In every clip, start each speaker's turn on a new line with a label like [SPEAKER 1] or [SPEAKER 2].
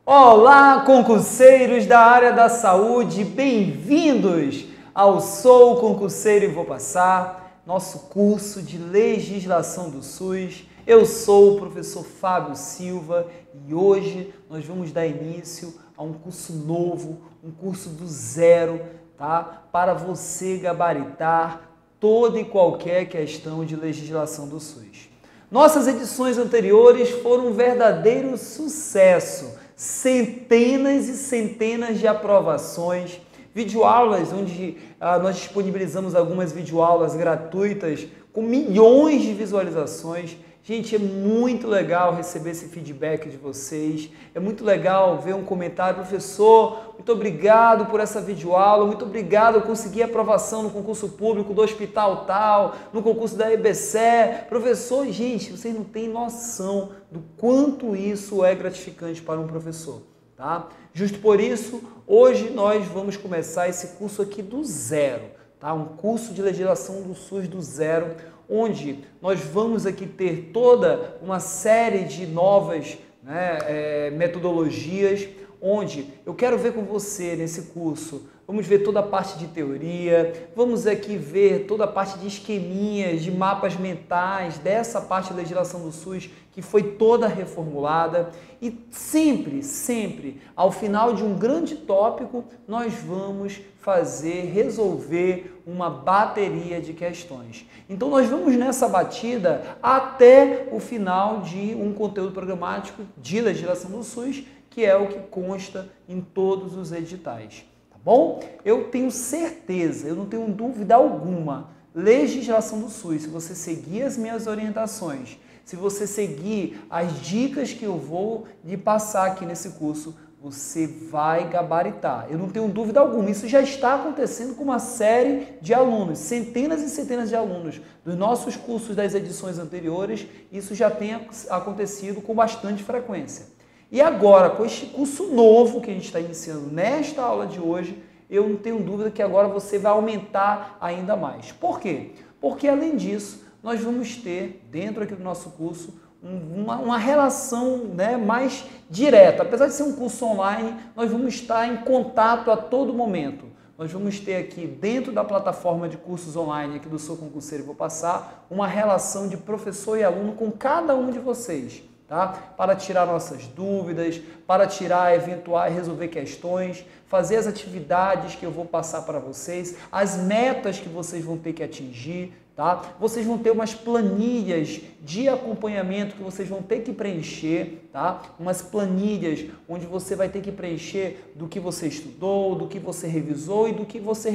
[SPEAKER 1] Olá, concurseiros da área da saúde, bem-vindos ao Sou Concurseiro e Vou Passar, nosso curso de legislação do SUS. Eu sou o professor Fábio Silva e hoje nós vamos dar início a um curso novo, um curso do zero, tá? Para você gabaritar toda e qualquer questão de legislação do SUS. Nossas edições anteriores foram um verdadeiro sucesso. Centenas e centenas de aprovações, videoaulas onde nós disponibilizamos algumas videoaulas gratuitas com milhões de visualizações. Gente, é muito legal receber esse feedback de vocês, é muito legal ver um comentário: professor, muito obrigado por essa videoaula, muito obrigado, eu consegui aprovação no concurso público do hospital tal, no concurso da EBSER. Professor, gente, vocês não têm noção do quanto isso é gratificante para um professor, tá? Justo por isso, hoje nós vamos começar esse curso aqui do zero, tá? Um curso de legislação do SUS do zero, onde nós vamos aqui ter toda uma série de novas metodologias, onde eu quero ver com você nesse curso. Vamos ver toda a parte de teoria, vamos aqui ver toda a parte de esqueminhas, de mapas mentais, dessa parte da legislação do SUS que foi toda reformulada. E sempre, ao final de um grande tópico, nós vamos resolver uma bateria de questões. Então nós vamos nessa batida até o final de um conteúdo programático de legislação do SUS, que é o que consta em todos os editais. Bom, eu tenho certeza, eu não tenho dúvida alguma, legislação do SUS, se você seguir as minhas orientações, se você seguir as dicas que eu vou lhe passar aqui nesse curso, você vai gabaritar. Eu não tenho dúvida alguma, isso já está acontecendo com uma série de alunos, centenas e centenas de alunos dos nossos cursos das edições anteriores, isso já tem acontecido com bastante frequência. E agora, com este curso novo que a gente está iniciando nesta aula de hoje, eu não tenho dúvida que agora você vai aumentar ainda mais. Por quê? Porque, além disso, nós vamos ter, dentro aqui do nosso curso, uma relação mais direta. Apesar de ser um curso online, nós vamos estar em contato a todo momento. Nós vamos ter aqui, dentro da plataforma de cursos online aqui do Sou Concurseiro e Vou Passar, uma relação de professor e aluno com cada um de vocês. Tá? Para tirar nossas dúvidas, para resolver questões, fazer as atividades que eu vou passar para vocês, as metas que vocês vão ter que atingir, tá? Vocês vão ter umas planilhas de acompanhamento que vocês vão ter que preencher, tá? Umas planilhas onde você vai ter que preencher do que você estudou, do que você revisou e do que você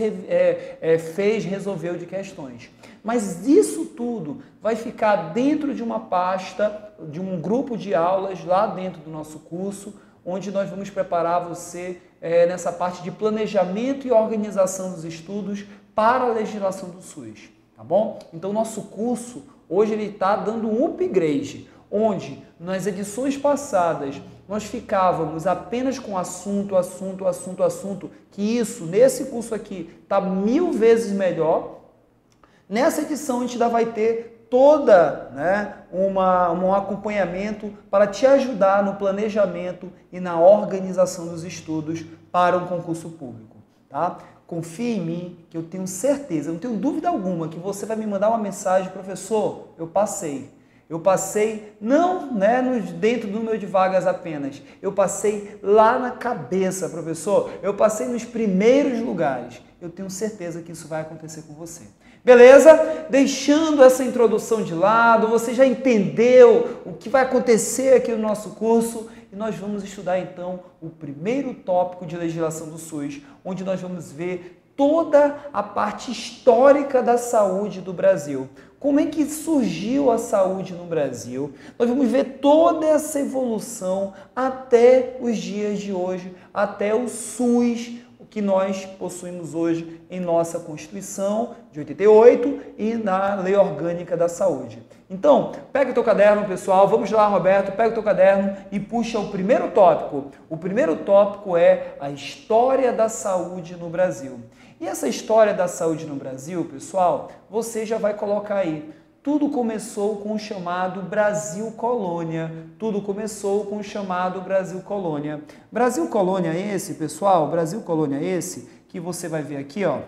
[SPEAKER 1] resolveu de questões. Mas isso tudo vai ficar dentro de uma pasta, de um grupo de aulas lá dentro do nosso curso, onde nós vamos preparar você nessa parte de planejamento e organização dos estudos para a legislação do SUS, tá bom? Então, nosso curso, hoje ele está dando um upgrade, onde nas edições passadas nós ficávamos apenas com assunto, que isso, nesse curso aqui, está 1000 vezes melhor. Nessa edição a gente ainda vai ter toda um acompanhamento para te ajudar no planejamento e na organização dos estudos para um concurso público. Tá? Confie em mim, que eu tenho certeza, eu não tenho dúvida alguma que você vai me mandar uma mensagem: professor, eu passei. Eu passei não dentro do número de vagas apenas, eu passei lá na cabeça, professor, eu passei nos primeiros lugares. Eu tenho certeza que isso vai acontecer com você. Beleza? Deixando essa introdução de lado, você já entendeu o que vai acontecer aqui no nosso curso e nós vamos estudar então o primeiro tópico de legislação do SUS, onde nós vamos ver toda a parte histórica da saúde do Brasil. Como é que surgiu a saúde no Brasil? Nós vamos ver toda essa evolução até os dias de hoje, até o SUS, o que nós possuímos hoje em nossa Constituição de 88 e na Lei Orgânica da Saúde. Então, pega o teu caderno, pessoal, vamos lá, Roberto, pega o teu caderno e puxa o primeiro tópico. O primeiro tópico é a história da saúde no Brasil. E essa história da saúde no Brasil, pessoal, você já vai colocar aí Tudo começou com o chamado Brasil Colônia. Tudo começou com o chamado Brasil Colônia. Brasil Colônia é esse, pessoal, Brasil Colônia é esse que você vai ver aqui, ó.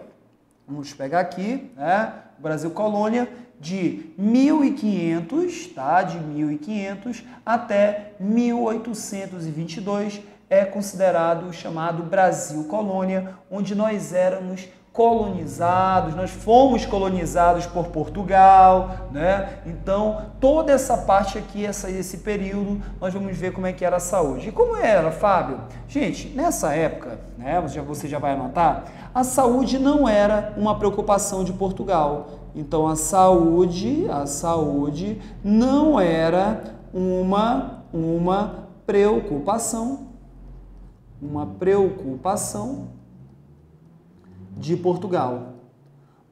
[SPEAKER 1] Vamos pegar aqui, né? Brasil Colônia de 1500, tá? De 1500 até 1822 é considerado o chamado Brasil Colônia, onde nós éramos colonizados, nós fomos colonizados por Portugal, né? Então, toda essa parte aqui, esse período, nós vamos ver como é que era a saúde. E como era, Fábio? Gente, nessa época, né, você já vai anotar, a saúde não era uma preocupação de Portugal. Então, a saúde não era uma preocupação de Portugal.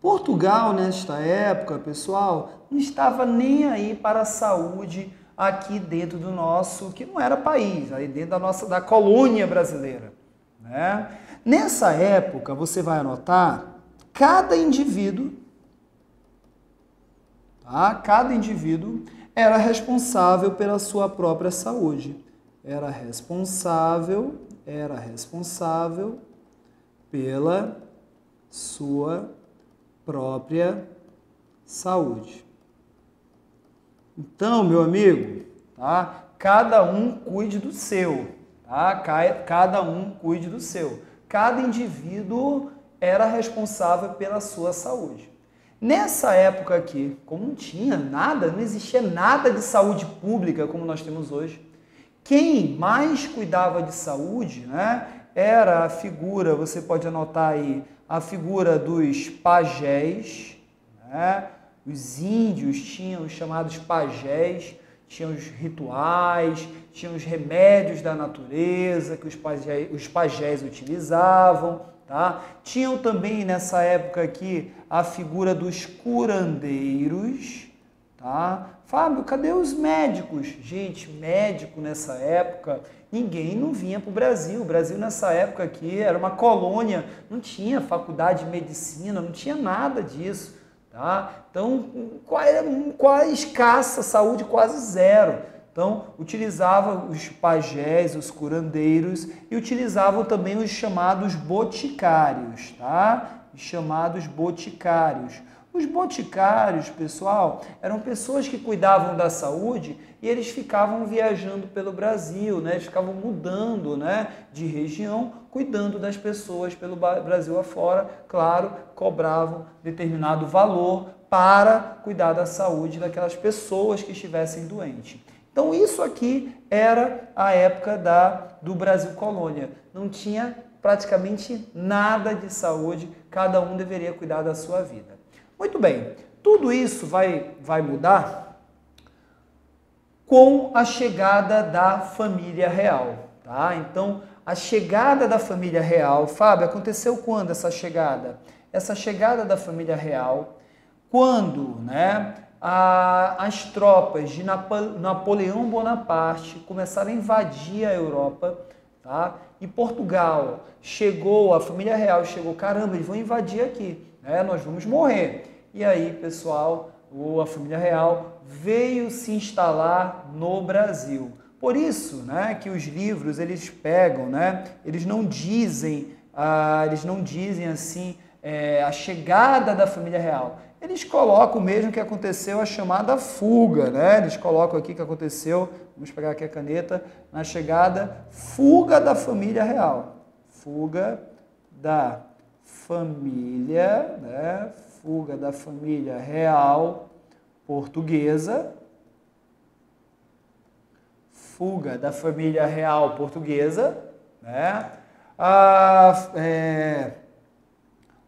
[SPEAKER 1] Portugal, nesta época, pessoal, não estava nem aí para a saúde aqui dentro do nosso, que não era país, aí dentro da colônia brasileira, né? Nessa época, você vai anotar, cada indivíduo, tá? Cada indivíduo era responsável pela sua própria saúde. Era responsável pela sua própria saúde. Então, meu amigo, tá? Cada um cuide do seu, tá? Cada um cuide do seu. Cada indivíduo era responsável pela sua saúde. Nessa época aqui, como não tinha nada, não existia nada de saúde pública como nós temos hoje, quem mais cuidava de saúde, né, era a figura, você pode anotar aí, a figura dos pajés, né? Os índios tinham os chamados pajés, tinham os rituais, tinham os remédios da natureza que os pajés utilizavam, tá? Tinham também nessa época aqui a figura dos curandeiros, tá? Fábio, cadê os médicos? Gente, médico nessa época, ninguém não vinha para o Brasil. O Brasil nessa época aqui era uma colônia, não tinha faculdade de medicina, não tinha nada disso, tá? Então, quase escassa, saúde quase zero. Então, utilizava os pajés, os curandeiros e utilizavam também os chamados boticários, tá? Os chamados boticários. Os boticários, pessoal, eram pessoas que cuidavam da saúde e eles ficavam viajando pelo Brasil, né? Eles ficavam mudando, né, de região, cuidando das pessoas pelo Brasil afora. Claro, cobravam determinado valor para cuidar da saúde daquelas pessoas que estivessem doentes. Então, isso aqui era a época do Brasil Colônia. Não tinha praticamente nada de saúde, cada um deveria cuidar da sua vida. Muito bem, tudo isso vai mudar com a chegada da família real, tá? Então, a chegada da família real, Fábio, aconteceu quando essa chegada? Essa chegada da família real, quando, né, as tropas de Napoleão Bonaparte começaram a invadir a Europa, tá? E Portugal chegou, a família real chegou, caramba, eles vão invadir aqui, né? Nós vamos morrer. E aí, pessoal, a família real veio se instalar no Brasil. Por isso, né, que os livros eles pegam, né, eles não dizem assim a chegada da família real. Eles colocam mesmo que aconteceu a chamada fuga, né? Eles colocam aqui que aconteceu, vamos pegar aqui a caneta, na chegada, fuga da família real. Fuga da família, né? Fuga da família real portuguesa. Fuga da família real portuguesa, né?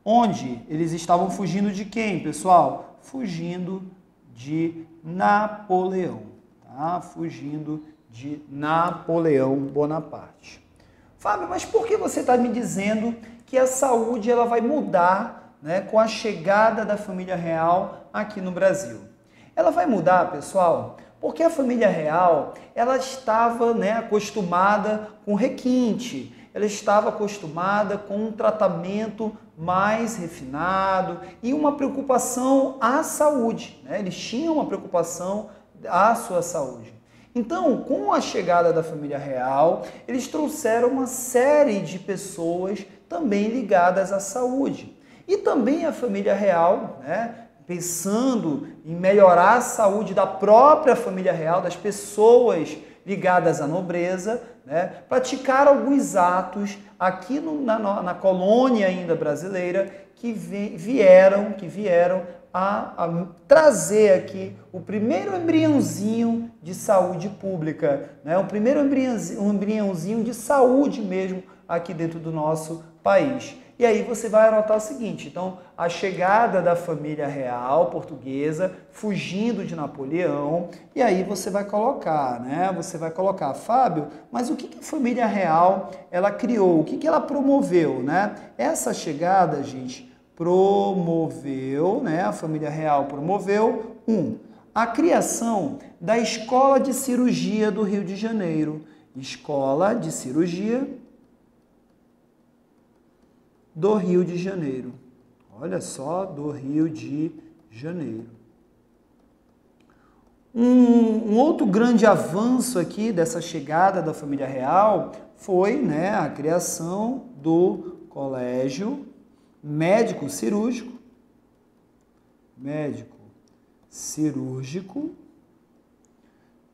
[SPEAKER 1] Onde eles estavam fugindo de quem, pessoal? Fugindo de Napoleão, tá? Fugindo de Napoleão Bonaparte. Fábio, mas por que você está me dizendo que a saúde ela vai mudar, né, com a chegada da família real aqui no Brasil? Ela vai mudar, pessoal, porque a família real ela estava, né, acostumada com requinte. ela estava acostumada com um tratamento mais refinado e uma preocupação à saúde, né? Eles tinham uma preocupação à sua saúde. Então, com a chegada da família real, eles trouxeram uma série de pessoas também ligadas à saúde. E também a família real, né, pensando em melhorar a saúde da própria família real, das pessoas ligadas à nobreza, né, praticaram alguns atos aqui na colônia ainda brasileira que vieram a trazer aqui o primeiro embriãozinho de saúde pública, né, o primeiro embriãozinho de saúde mesmo aqui dentro do nosso país. E aí você vai anotar o seguinte, então, a chegada da família real portuguesa, fugindo de Napoleão, e aí você vai colocar, né? Você vai colocar, Fábio, mas o que a família real ela criou? O que ela promoveu, né? Essa chegada, gente, promoveu, né? A família real promoveu, a criação da Escola de Cirurgia do Rio de Janeiro. Escola de Cirurgia do Rio de Janeiro. Olha só, do Rio de Janeiro. Um outro grande avanço aqui dessa chegada da família real foi, né, a criação do Colégio Médico Cirúrgico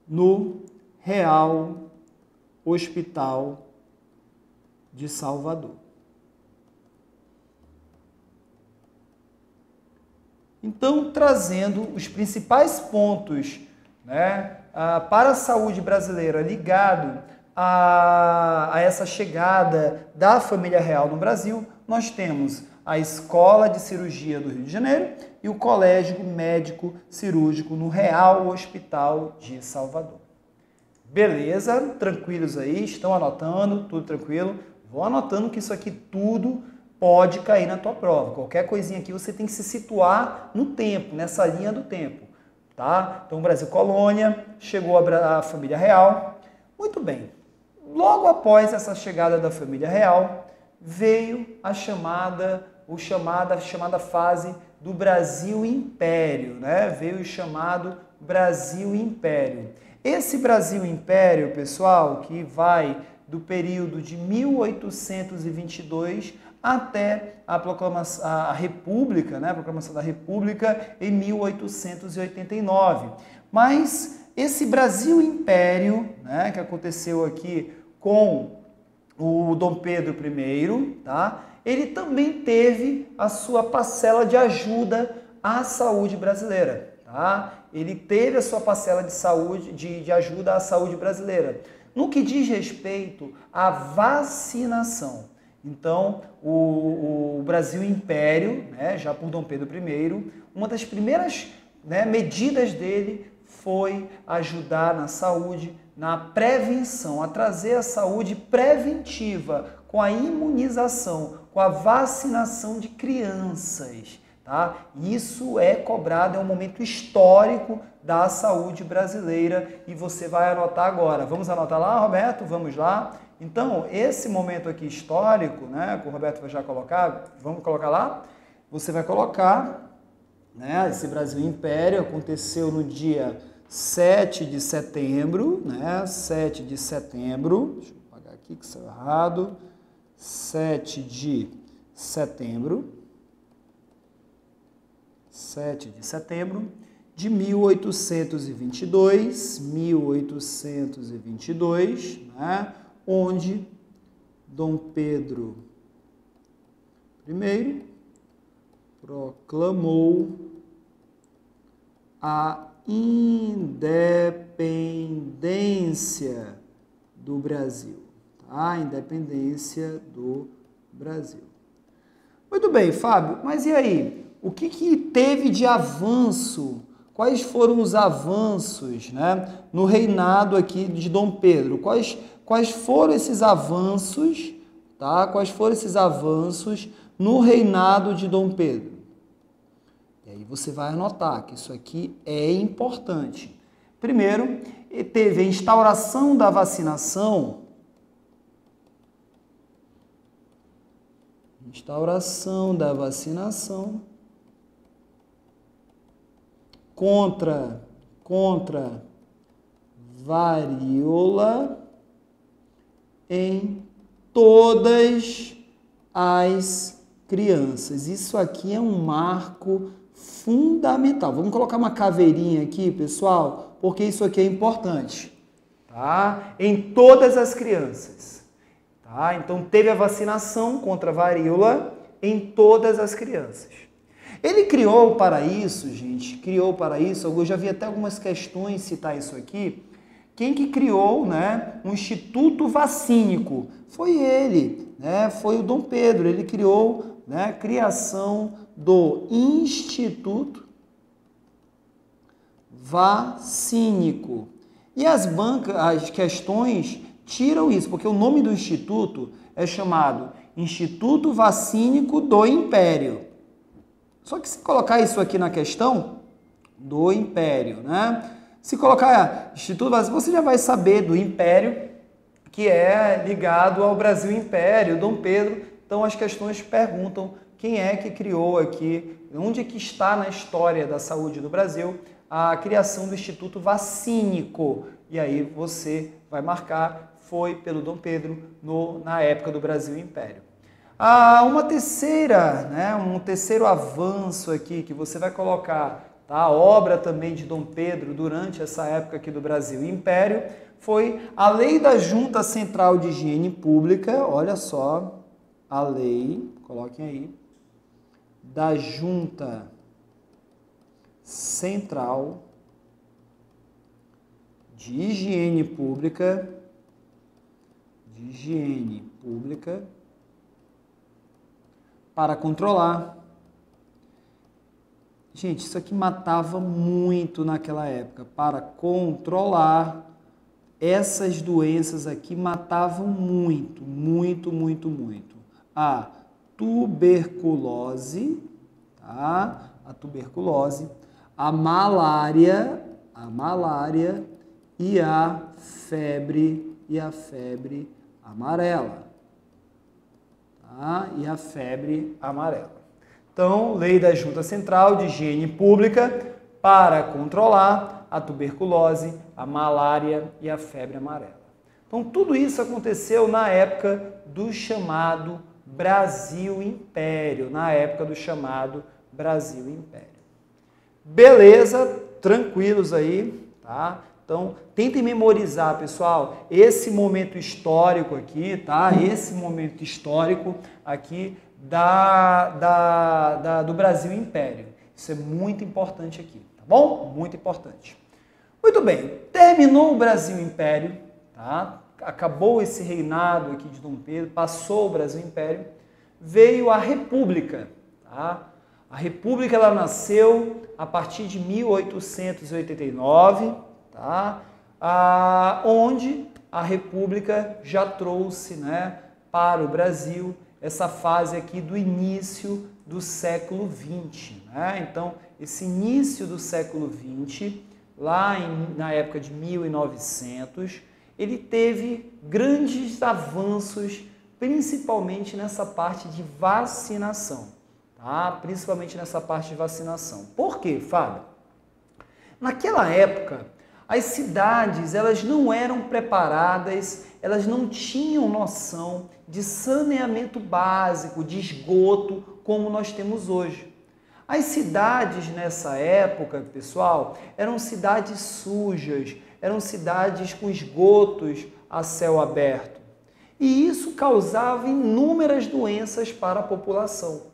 [SPEAKER 1] no Real Hospital de Salvador. Então, trazendo os principais pontos, né, para a saúde brasileira ligado a essa chegada da família real no Brasil, nós temos a Escola de Cirurgia do Rio de Janeiro e o Colégio Médico Cirúrgico no Real Hospital de Salvador. Beleza? Tranquilos aí? Estão anotando? Tudo tranquilo? Vou anotando que isso aqui tudo pode cair na tua prova. Qualquer coisinha aqui você tem que se situar no tempo, nessa linha do tempo, tá? Então, Brasil colônia, chegou a família real. Muito bem. Logo após essa chegada da família real, veio a chamada fase do Brasil Império, né? Veio o chamado Brasil Império. Esse Brasil Império, pessoal, que vai do período de 1822 até a República, né? A proclamação da República em 1889. Mas esse Brasil Império, né, que aconteceu aqui com o Dom Pedro I, tá? Ele também teve a sua parcela de ajuda à saúde brasileira, tá? Ele teve a sua parcela de saúde, de ajuda à saúde brasileira. No que diz respeito à vacinação. Então, o Brasil Império, né, já por Dom Pedro I, uma das primeiras, né, medidas dele foi ajudar na saúde, na prevenção, a trazer a saúde preventiva com a imunização, com a vacinação de crianças. Tá? Isso é cobrado, é um momento histórico da saúde brasileira e você vai anotar agora. Vamos anotar lá, Roberto? Vamos lá? Então, esse momento aqui histórico, né, que o Roberto vai já colocar, vamos colocar lá? Você vai colocar, né, esse Brasil Império aconteceu no dia 7 de setembro, né, 7 de setembro, deixa eu apagar aqui que saiu errado, 7 de setembro de 1822, né, onde Dom Pedro I proclamou a independência do Brasil, tá? A independência do Brasil. Muito bem, Fábio, mas e aí? O que teve de avanço? Quais foram os avanços, né, no reinado aqui de Dom Pedro? Quais foram esses avanços, tá? Quais foram esses avanços no reinado de Dom Pedro? E aí você vai anotar que isso aqui é importante. Primeiro, teve a instauração da vacinação Instauração da vacinação contra varíola em todas as crianças. Isso aqui é um marco fundamental. Vamos colocar uma caveirinha aqui, pessoal, porque isso aqui é importante, tá? Em todas as crianças, tá? Então, teve a vacinação contra a varíola em todas as crianças. Ele criou para isso, gente, eu já vi até algumas questões citar isso aqui. Quem que criou, né, um Instituto Vacínico? Foi ele, né, foi o Dom Pedro. Ele criou, né, a criação do Instituto Vacínico. E as questões tiram isso, porque o nome do instituto é chamado Instituto Vacínico do Império. Só que se colocar isso aqui na questão do Império, né? Se colocar Instituto Vacínico, você já vai saber do Império, que é ligado ao Brasil Império, Dom Pedro. Então as questões perguntam quem é que criou aqui, onde é que está na história da saúde do Brasil a criação do Instituto Vacínico. E aí você vai marcar, foi pelo Dom Pedro na época do Brasil Império. Uma terceira, né, um terceiro avanço aqui que você vai colocar, tá? A obra também de Dom Pedro durante essa época aqui do Brasil Império foi a Lei da Junta Central de Higiene Pública. Olha só, a lei, coloquem aí, da Junta Central de Higiene Pública, para controlar. Gente, isso aqui matava muito naquela época. Para controlar essas doenças aqui, matavam muito. A tuberculose, tá? A tuberculose, a malária e a febre amarela. E a febre amarela. Então, Lei da Junta Central de Higiene Pública para controlar a tuberculose, a malária e a febre amarela. Então, tudo isso aconteceu na época do chamado Brasil Império, Beleza? Tranquilos aí, tá? Então, tentem memorizar, pessoal, esse momento histórico aqui, tá? Esse momento histórico aqui do Brasil Império. Isso é muito importante aqui, tá bom? Muito importante. Muito bem, terminou o Brasil Império, tá? Acabou esse reinado aqui de Dom Pedro, passou o Brasil Império, veio a República, tá? A República, ela nasceu a partir de 1889, tá? Onde a República já trouxe, né, para o Brasil essa fase aqui do início do século XX. Né? Então, esse início do século XX, na época de 1900, ele teve grandes avanços, principalmente nessa parte de vacinação. Tá? Principalmente nessa parte de vacinação. Por quê, Fábio? Naquela época, as cidades, elas não eram preparadas, elas não tinham noção de saneamento básico, de esgoto, como nós temos hoje. As cidades nessa época, pessoal, eram cidades sujas, eram cidades com esgotos a céu aberto. E isso causava inúmeras doenças para a população.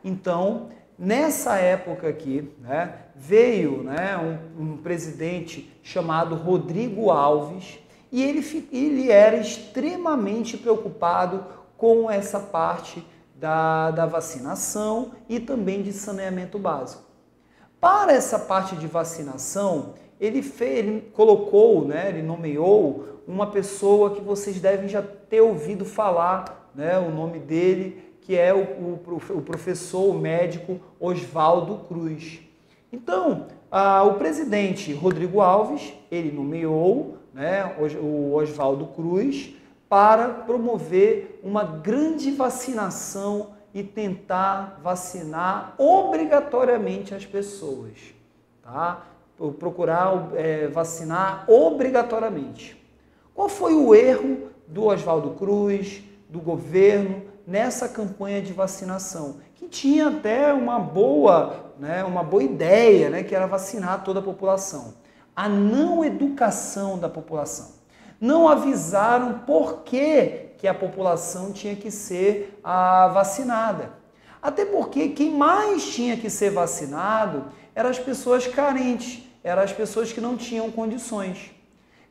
[SPEAKER 1] Então, nessa época aqui, né, veio, né, um presidente chamado Rodrigo Alves e ele era extremamente preocupado com essa parte da vacinação e também de saneamento básico. Para essa parte de vacinação, ele colocou, né, ele nomeou uma pessoa que vocês devem já ter ouvido falar, né, o nome dele, que é o professor, o médico Oswaldo Cruz. Então, o presidente Rodrigo Alves, ele nomeou, né, o Oswaldo Cruz para promover uma grande vacinação e tentar vacinar obrigatoriamente as pessoas, tá? Procurar vacinar obrigatoriamente. Qual foi o erro do Oswaldo Cruz, do governo, nessa campanha de vacinação? Que tinha até uma boa ideia, né, que era vacinar toda a população. A não educação da população. Não avisaram por que a população tinha que ser vacinada. Até porque quem mais tinha que ser vacinado eram as pessoas carentes, eram as pessoas que não tinham condições.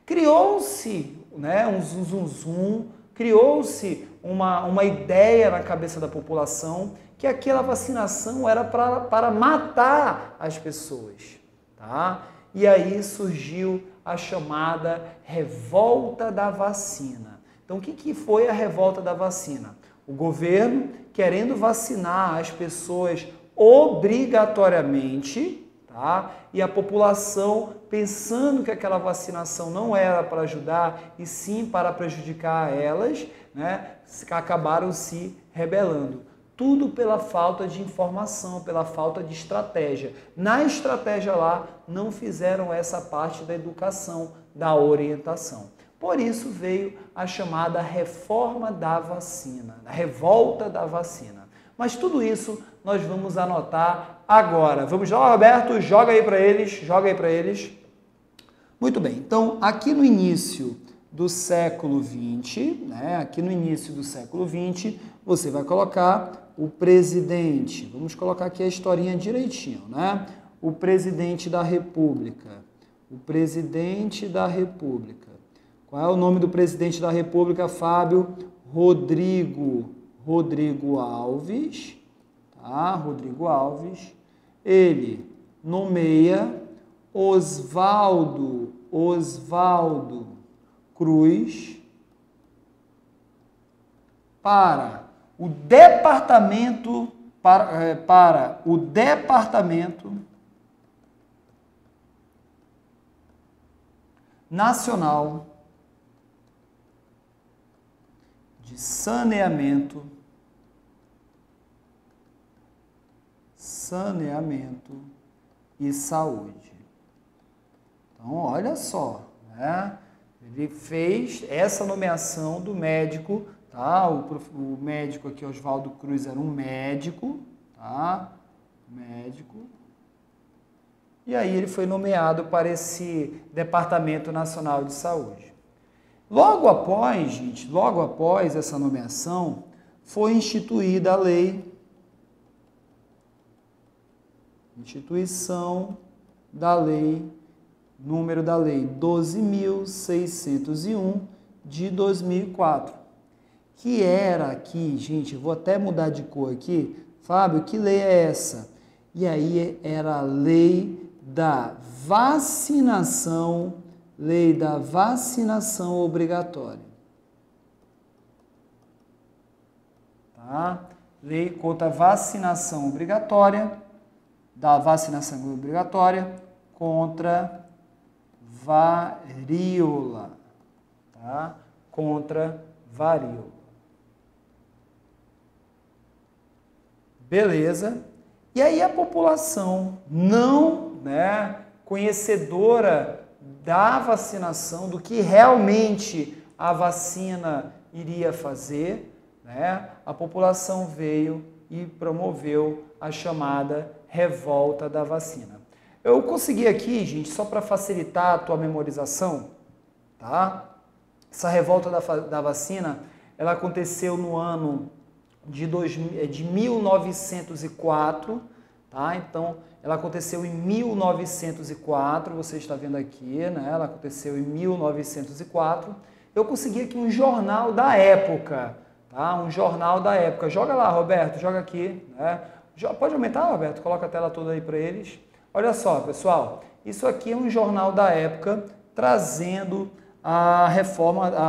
[SPEAKER 1] Criou-se, né, um zum, criou-se uma ideia na cabeça da população que aquela vacinação era para matar as pessoas, tá? E aí surgiu a chamada revolta da vacina. Então, o que foi a revolta da vacina? O governo querendo vacinar as pessoas obrigatoriamente, tá? E a população pensando que aquela vacinação não era para ajudar e sim para prejudicar elas, né? Acabaram se rebelando. Tudo pela falta de informação, pela falta de estratégia. Na estratégia lá, não fizeram essa parte da educação, da orientação. Por isso veio a chamada reforma da vacina, a revolta da vacina. Mas tudo isso nós vamos anotar agora. Vamos lá, Roberto, joga aí para eles. Muito bem, então aqui no início do século XX, né, aqui no início do século XX, você vai colocar o presidente, vamos colocar aqui a historinha direitinho, né? O presidente da República. Qual é o nome do presidente da República, Fábio? Rodrigo Alves, tá? Rodrigo Alves. Ele nomeia Oswaldo Cruz para o Departamento Nacional de Saneamento e Saúde. Então, olha só, né? Ele fez essa nomeação do médico, tá? O médico aqui, Oswaldo Cruz, era um médico, tá? E aí ele foi nomeado para esse Departamento Nacional de Saúde. Logo após essa nomeação, foi instituída a lei, número da lei 12.601 de 2004, que era aqui, gente, vou até mudar de cor aqui, Fábio, que lei é essa? E aí era a lei da vacinação obrigatória. Tá? Lei contra a vacinação obrigatória, contra varíola, tá? Contra varíola. Beleza? E aí a população não, né, conhecedora da vacinação, do que realmente a vacina iria fazer, né, a população veio e promoveu a chamada revolta da vacina. Eu consegui aqui, gente, só para facilitar a tua memorização, tá? Essa revolta da vacina, ela aconteceu no ano de 1904, tá? Então, ela aconteceu em 1904, você está vendo aqui, né? Ela aconteceu em 1904. Eu consegui aqui um jornal da época, tá? Um jornal da época. Joga lá, Roberto, joga aqui, né? Pode aumentar, Roberto? Coloca a tela toda aí para eles. Olha só, pessoal, isso aqui é um jornal da época trazendo a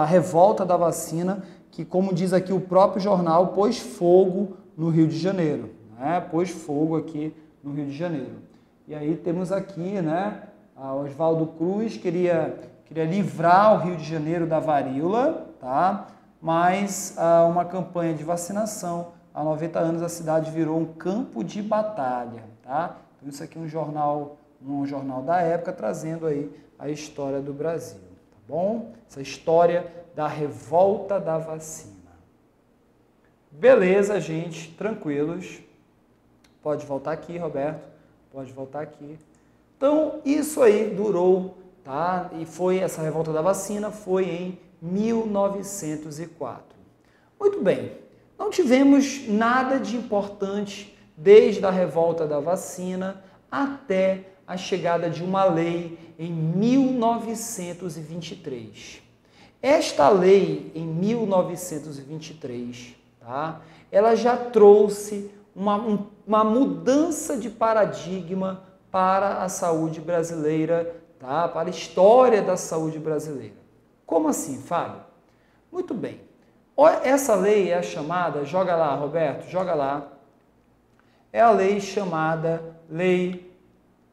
[SPEAKER 1] revolta da vacina, que, como diz aqui o próprio jornal, pôs fogo no Rio de Janeiro, né? Pôs fogo aqui no Rio de Janeiro. E aí temos aqui, né, Oswaldo Cruz queria livrar o Rio de Janeiro da varíola, tá? Mas uma campanha de vacinação há 90 anos a cidade virou um campo de batalha, tá? Então isso aqui é um jornal da época trazendo aí a história do Brasil, tá bom? Essa história da revolta da vacina. Beleza, gente, tranquilos. Pode voltar aqui, Roberto, pode voltar aqui. Então, isso aí durou, tá? E foi, essa revolta da vacina foi em 1904. Muito bem, não tivemos nada de importante desde a revolta da vacina até a chegada de uma lei em 1923. Esta lei, em 1923, tá? Ela já trouxe uma mudança de paradigma para a saúde brasileira, tá? Para a história da saúde brasileira. Como assim, Fábio? Muito bem. Essa lei é a chamada, joga lá, Roberto, joga lá, é a lei chamada Lei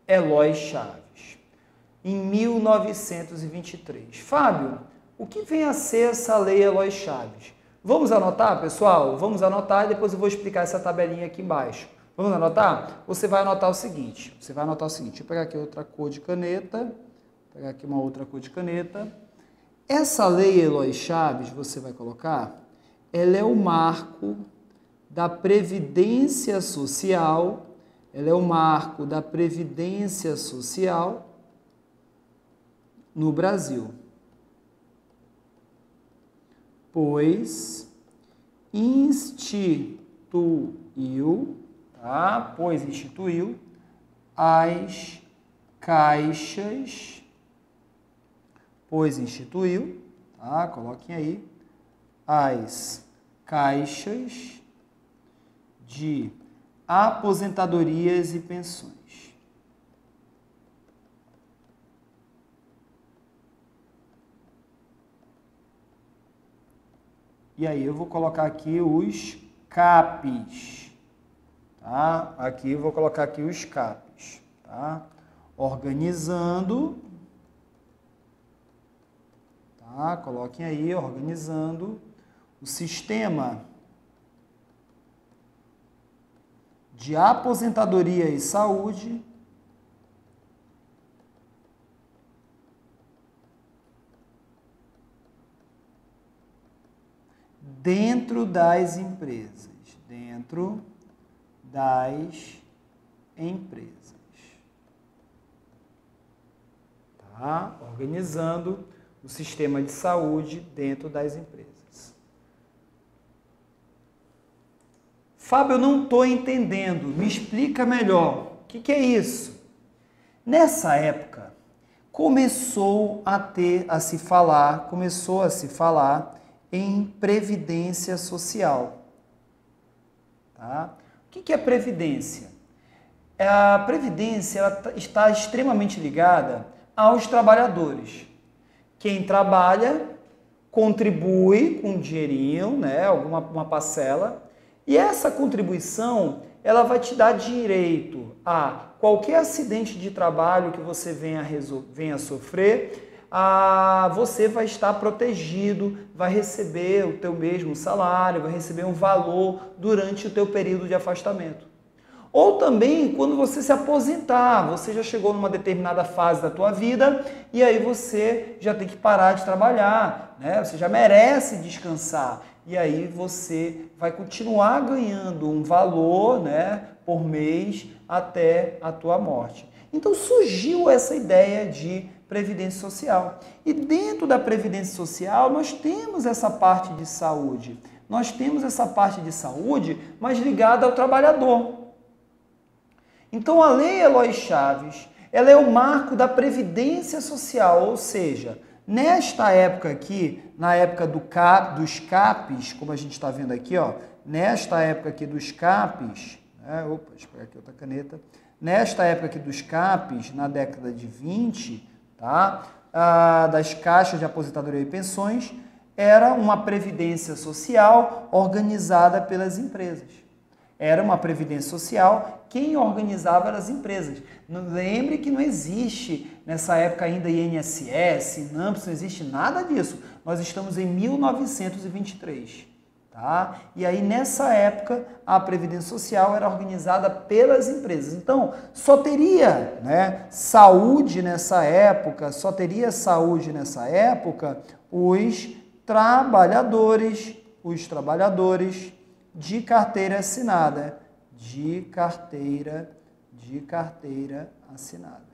[SPEAKER 1] Eloy Chaves, em 1923. Fábio, o que vem a ser essa Lei Eloy Chaves? Vamos anotar, pessoal? Vamos anotar e depois eu vou explicar essa tabelinha aqui embaixo. Vamos anotar? Você vai anotar o seguinte, deixa eu pegar aqui outra cor de caneta, pegar aqui uma outra cor de caneta. Essa Lei Eloy Chaves, você vai colocar, ela é o marco da Previdência Social, no Brasil, pois instituiu as caixas, coloquem aí, as caixas de aposentadorias e pensões. E aí eu vou colocar aqui os CAPs, tá? Aqui eu vou colocar aqui os CAPs, tá? Organizando, tá? Coloquem aí, organizando o sistema de aposentadoria e saúde dentro das empresas, tá? Organizando o sistema de saúde dentro das empresas. Fábio, eu não estou entendendo, me explica melhor. O que é isso? Nessa época, começou a se falar em previdência social. Tá? O que é previdência? A previdência está extremamente ligada aos trabalhadores. Quem trabalha contribui com um dinheirinho, né, uma parcela, e essa contribuição ela vai te dar direito a qualquer acidente de trabalho que você venha sofrer, você vai estar protegido, vai receber o teu mesmo salário, vai receber um valor durante o teu período de afastamento. Ou também quando você se aposentar, você já chegou numa determinada fase da tua vida e aí você já tem que parar de trabalhar, né? Você já merece descansar e aí você vai continuar ganhando um valor, né, por mês até a tua morte. Então surgiu essa ideia de previdência social. E dentro da previdência social nós temos essa parte de saúde. Mas ligada ao trabalhador. Então a Lei Eloy Chaves, ela é o marco da previdência social, ou seja, nesta época aqui, na época dos CAPs, como a gente está vendo aqui, ó, nesta época aqui dos CAPs, deixa eu pegar aqui outra caneta, nesta época aqui dos CAPs, na década de 20, tá? Das caixas de aposentadoria e pensões, era uma previdência social organizada pelas empresas. Era uma previdência social, quem organizava eram as empresas. Lembre que não existe nessa época ainda INSS, INAMPS, não existe nada disso. Nós estamos em 1923. Tá? E aí, nessa época, a Previdência Social era organizada pelas empresas. Então, só teria, né, saúde nessa época, os trabalhadores de carteira assinada. De carteira assinada.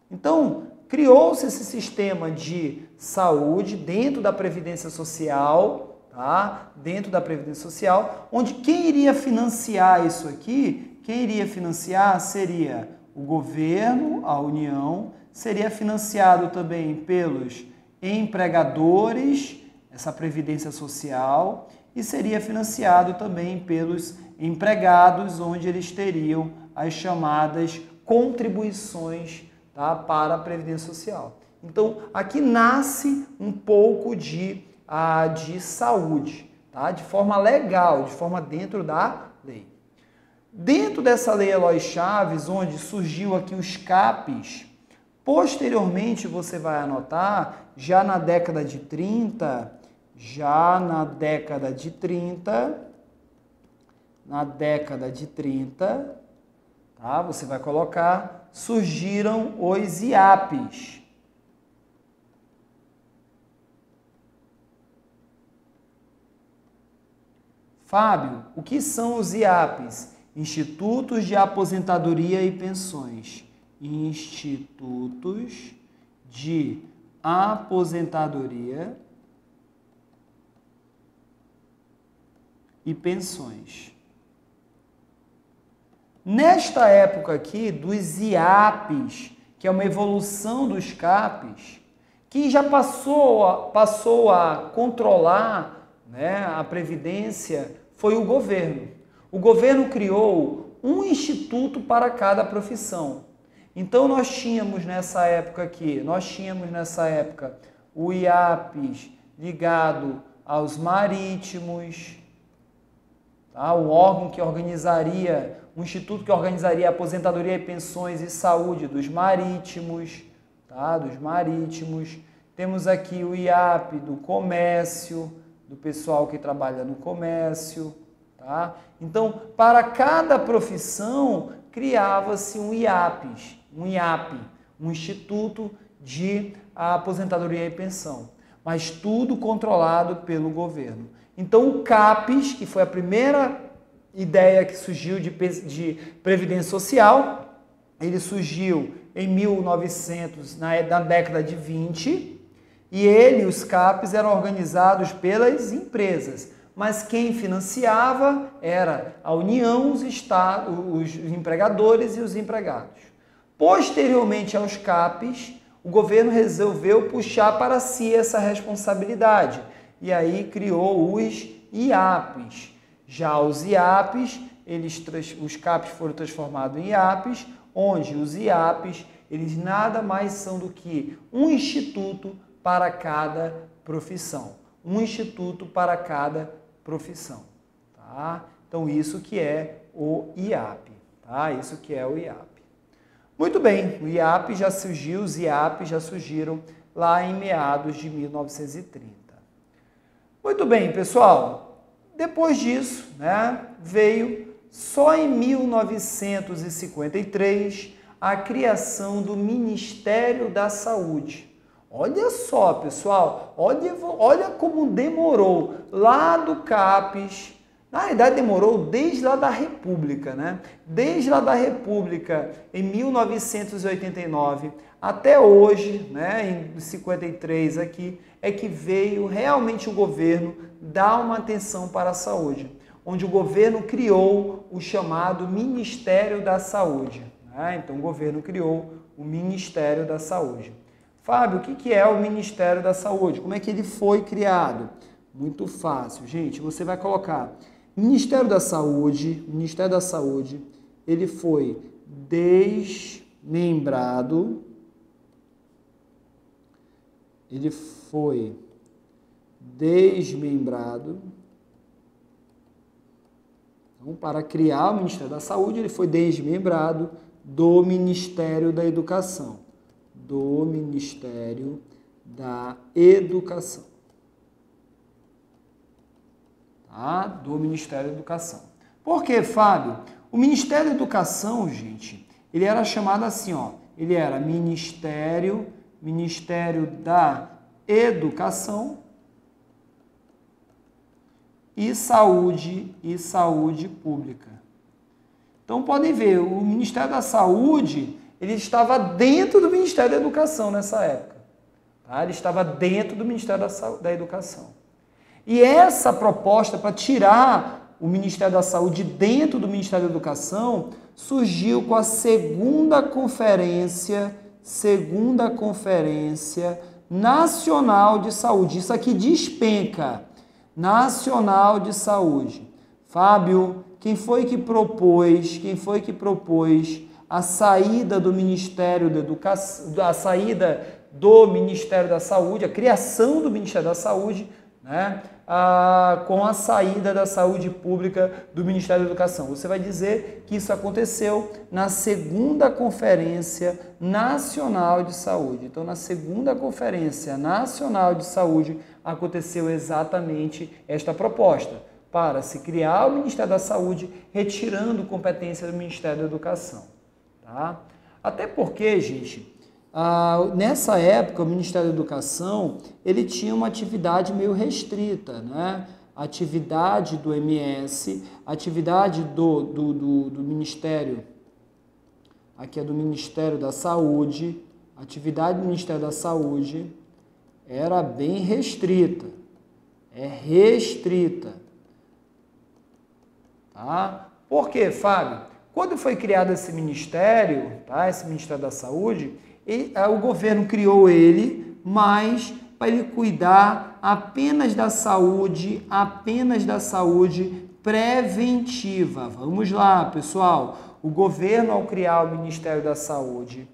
[SPEAKER 1] Então, criou-se esse sistema de saúde dentro da Previdência Social, tá? Dentro da Previdência Social, onde quem iria financiar isso aqui, quem iria financiar seria o governo, a União, seria financiado também pelos empregadores, essa Previdência Social, e seria financiado também pelos empregados, onde eles teriam as chamadas contribuições, tá, para a Previdência Social. Então, aqui nasce um pouco de saúde, tá? De forma legal, de forma dentro da lei. Dentro dessa lei Eloy Chaves, onde surgiu aqui os CAPs, posteriormente você vai anotar, já na década de 30, tá? Você vai colocar, surgiram os IAPs. Fábio, o que são os IAPs? Institutos de Aposentadoria e Pensões. Institutos de Aposentadoria e Pensões. Nesta época aqui, dos IAPs, que é uma evolução dos CAPs, que já passou a controlar, né, a Previdência, foi o governo. O governo criou um instituto para cada profissão. Então, nós tínhamos nessa época o IAPs ligado aos marítimos, tá? O órgão que organizaria, o instituto que organizaria a aposentadoria e pensões e saúde dos marítimos, tá? Dos marítimos. Temos aqui o IAP do comércio, do pessoal que trabalha no comércio, tá? Então, para cada profissão, criava-se um IAP, um Instituto de Aposentadoria e Pensão, mas tudo controlado pelo governo. Então, o CAPES, que foi a primeira ideia que surgiu de Previdência Social, ele surgiu em 1900, na década de 20, e os CAPES eram organizados pelas empresas, mas quem financiava era a União, os empregadores e os empregados. Posteriormente aos CAPES, o governo resolveu puxar para si essa responsabilidade, e aí criou os IAPs. Já os IAPs, os CAPES foram transformados em IAPs, onde os IAPs, eles nada mais são do que um instituto para cada profissão. Um instituto para cada profissão. Tá? Então, isso que é o IAP. Tá? Isso que é o IAP. Muito bem, o IAP já surgiu, os IAPs já surgiram lá em meados de 1930. Muito bem, pessoal. Depois disso, né, veio só em 1953 a criação do Ministério da Saúde. Olha só, pessoal, olha como demorou lá do CAPES. Na verdade, demorou desde lá da República, né? Desde lá da República, em 1989, até hoje, né, em 53 aqui, é que veio realmente o governo dar uma atenção para a saúde, onde o governo criou o chamado Ministério da Saúde. Né? Então, o governo criou o Ministério da Saúde. Fábio, o que é o Ministério da Saúde? Como é que ele foi criado? Muito fácil, gente. Você vai colocar Ministério da Saúde, ele foi desmembrado, Então, para criar o Ministério da Saúde, ele foi desmembrado do Ministério da Educação. Do Ministério da Educação. tá? Do Ministério da Educação. Por quê, Fábio? O Ministério da Educação, gente, ele era chamado assim, ó, ele era Ministério da Educação e Saúde Pública. Então, podem ver, o Ministério da Saúde, ele estava dentro do Ministério da Educação nessa época. Tá? Ele estava dentro do Ministério da Educação. E essa proposta para tirar o Ministério da Saúde dentro do Ministério da Educação surgiu com a segunda conferência nacional de saúde. Isso aqui despenca. Nacional de Saúde. Fábio, quem foi que propôs a saída do Ministério da Educação, a saída do Ministério da Saúde, a criação do Ministério da Saúde, né, com a saída da saúde pública do Ministério da Educação? Você vai dizer que isso aconteceu na segunda Conferência Nacional de Saúde. Então, na segunda Conferência Nacional de Saúde, aconteceu exatamente esta proposta, para se criar o Ministério da Saúde, retirando competência do Ministério da Educação. Tá? Até porque, gente, nessa época, o Ministério da Educação, ele tinha uma atividade meio restrita, né? Atividade do MS, atividade do Ministério, aqui é do Ministério da Saúde, atividade do Ministério da Saúde era bem restrita, restrita. Tá? Por quê, Fábio? Quando foi criado esse ministério, tá? Esse Ministério da Saúde, o governo criou ele, mas para ele cuidar apenas da saúde preventiva. Vamos lá, pessoal. O governo, ao criar o Ministério da Saúde,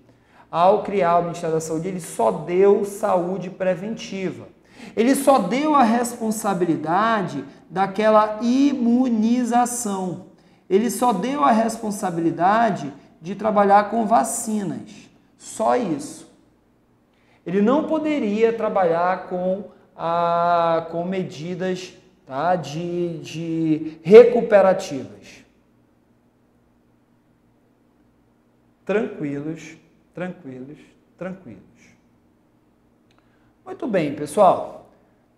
[SPEAKER 1] ele só deu saúde preventiva. Ele só deu a responsabilidade daquela imunização. Ele só deu a responsabilidade de trabalhar com vacinas. Só isso. Ele não poderia trabalhar com medidas, tá, de recuperativas. Tranquilos. Muito bem, pessoal.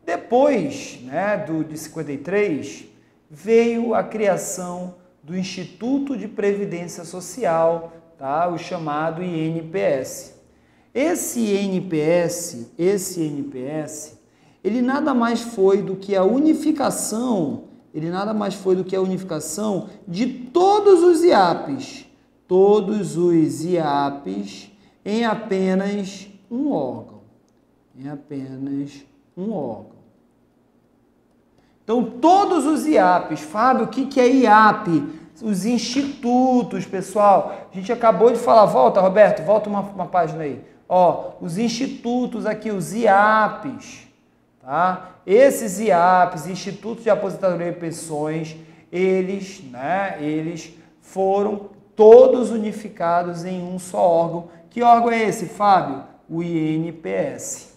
[SPEAKER 1] Depois, né, de 53, veio a criação do Instituto de Previdência Social, tá, o chamado INPS. Esse INPS, ele nada mais foi do que a unificação, de todos os IAPs, em apenas um órgão. Então, todos os IAPs, Fábio, o que é IAP? Os institutos, pessoal. A gente acabou de falar, volta, Roberto, volta uma página aí. Ó, os institutos aqui, os IAPs, tá? Esses IAPs, Institutos de Aposentadoria e Pensões, eles foram todos unificados em um só órgão. Que órgão é esse, Fábio? O INPS.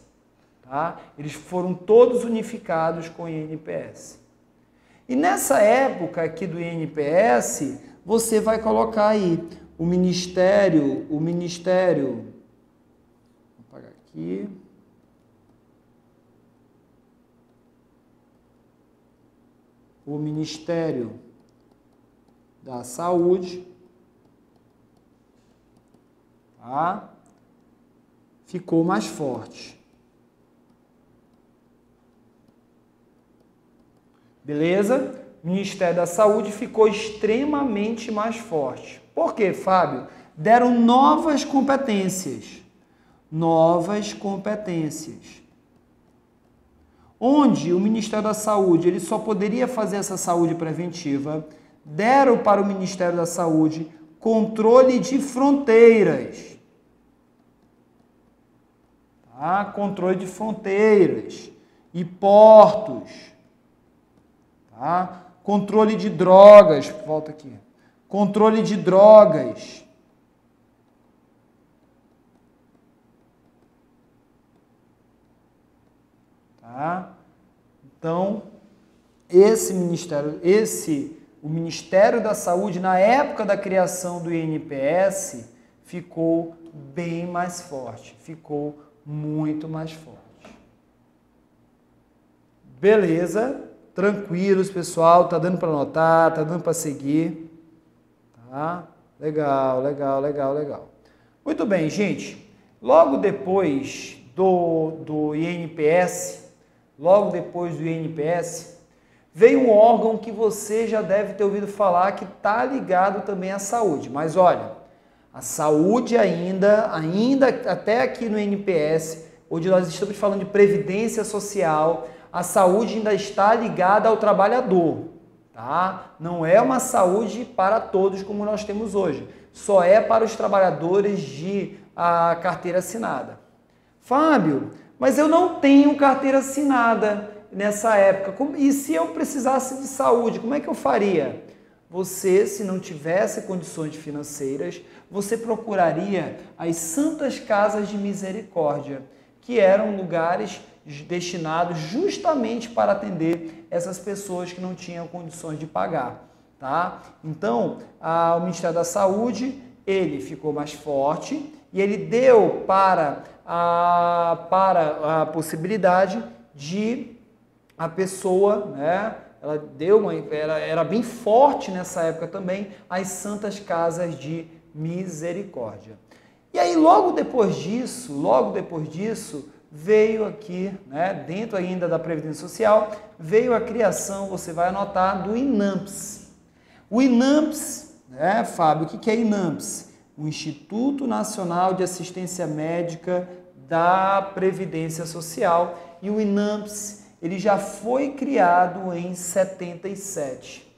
[SPEAKER 1] Tá? Eles foram todos unificados com o INPS. E nessa época aqui do INPS, você vai colocar aí o Ministério, vou apagar aqui, o Ministério da Saúde, tá? Ficou mais forte. Beleza? O Ministério da Saúde ficou extremamente mais forte. Por quê, Fábio? Deram novas competências. Onde o Ministério da Saúde ele só poderia fazer essa saúde preventiva, deram para o Ministério da Saúde controle de fronteiras. Tá? Controle de fronteiras e portos. Tá? Controle de drogas, volta aqui. Controle de drogas. Tá? Então, o Ministério da Saúde, na época da criação do INPS, ficou bem mais forte, ficou muito mais forte. Beleza? Tranquilos, pessoal, tá dando para anotar, tá dando para seguir, tá? Legal, legal, legal, legal. Muito bem, gente. Logo depois do INPS, veio um órgão que você já deve ter ouvido falar que está ligado também à saúde. Mas olha, a saúde ainda até aqui no INPS, onde nós estamos falando de previdência social, a saúde ainda está ligada ao trabalhador, tá? Não é uma saúde para todos como nós temos hoje. Só é para os trabalhadores de carteira assinada. Fábio, mas eu não tenho carteira assinada nessa época. E se eu precisasse de saúde, como é que eu faria? Você, se não tivesse condições financeiras, você procuraria as Santas Casas de Misericórdia, que eram lugares destinados justamente para atender essas pessoas que não tinham condições de pagar, tá? Então, o Ministério da Saúde, ele ficou mais forte e ele deu para a possibilidade de a pessoa, né, ela deu era bem forte nessa época também, as Santas Casas de Misericórdia. E aí, logo depois disso, veio aqui, né, dentro ainda da Previdência Social, veio a criação, você vai anotar, do INAMPS. O INAMPS, né, Fábio, o que é INAMPS? O Instituto Nacional de Assistência Médica da Previdência Social. E o INAMPS, ele já foi criado em 77.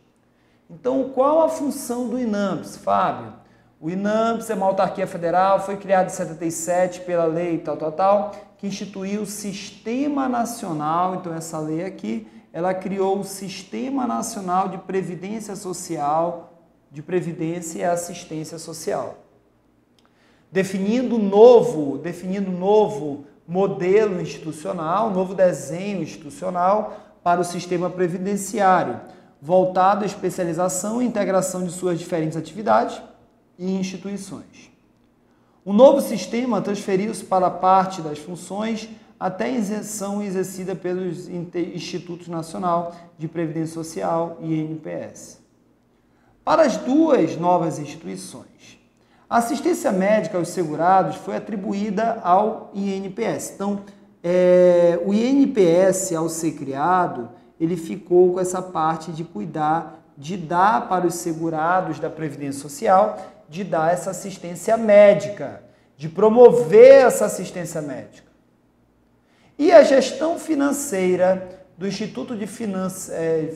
[SPEAKER 1] Então, qual a função do INAMPS, Fábio? O INAMPS é uma autarquia federal, foi criado em 77 pela lei tal, que instituiu o Sistema Nacional, então essa lei aqui, ela criou o Sistema Nacional de Previdência Social, de Previdência e Assistência Social. Definindo um novo modelo institucional, um novo desenho institucional para o sistema previdenciário, voltado à especialização e integração de suas diferentes atividades e instituições. O novo sistema transferiu-se para parte das funções até a isenção exercida pelos Institutos Nacional de Previdência Social e INPS. Para as duas novas instituições, a assistência médica aos segurados foi atribuída ao INPS. Então, o INPS, ao ser criado, ele ficou com essa parte de cuidar, de dar para os segurados da Previdência Social, de dar essa assistência médica, de promover essa assistência médica. E a gestão financeira do Instituto de Financeira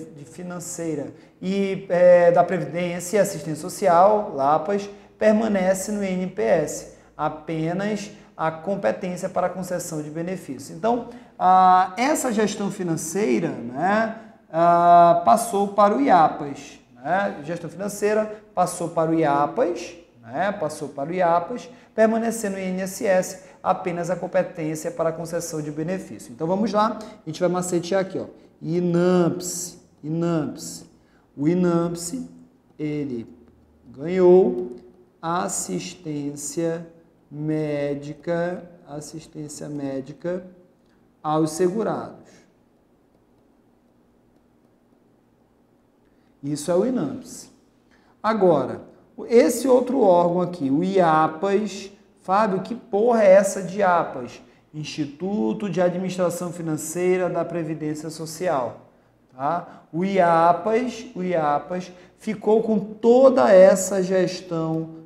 [SPEAKER 1] e da Previdência e Assistência Social, LAPAS, permanece no INPS, apenas a competência para a concessão de benefícios. Então, essa gestão financeira, né, passou para o IAPAS. Né? Gestão financeira passou para o IAPAS, permanecendo no INSS apenas a competência para a concessão de benefício. Então vamos lá, a gente vai macetear aqui, ó. INAMPS. O INAMPS, ele ganhou assistência médica aos segurados. Isso é o INAMPS. Agora, esse outro órgão aqui, o IAPAS, Fábio, que porra é essa de IAPAS? Instituto de Administração Financeira da Previdência Social. Tá? O IAPAS ficou com toda essa gestão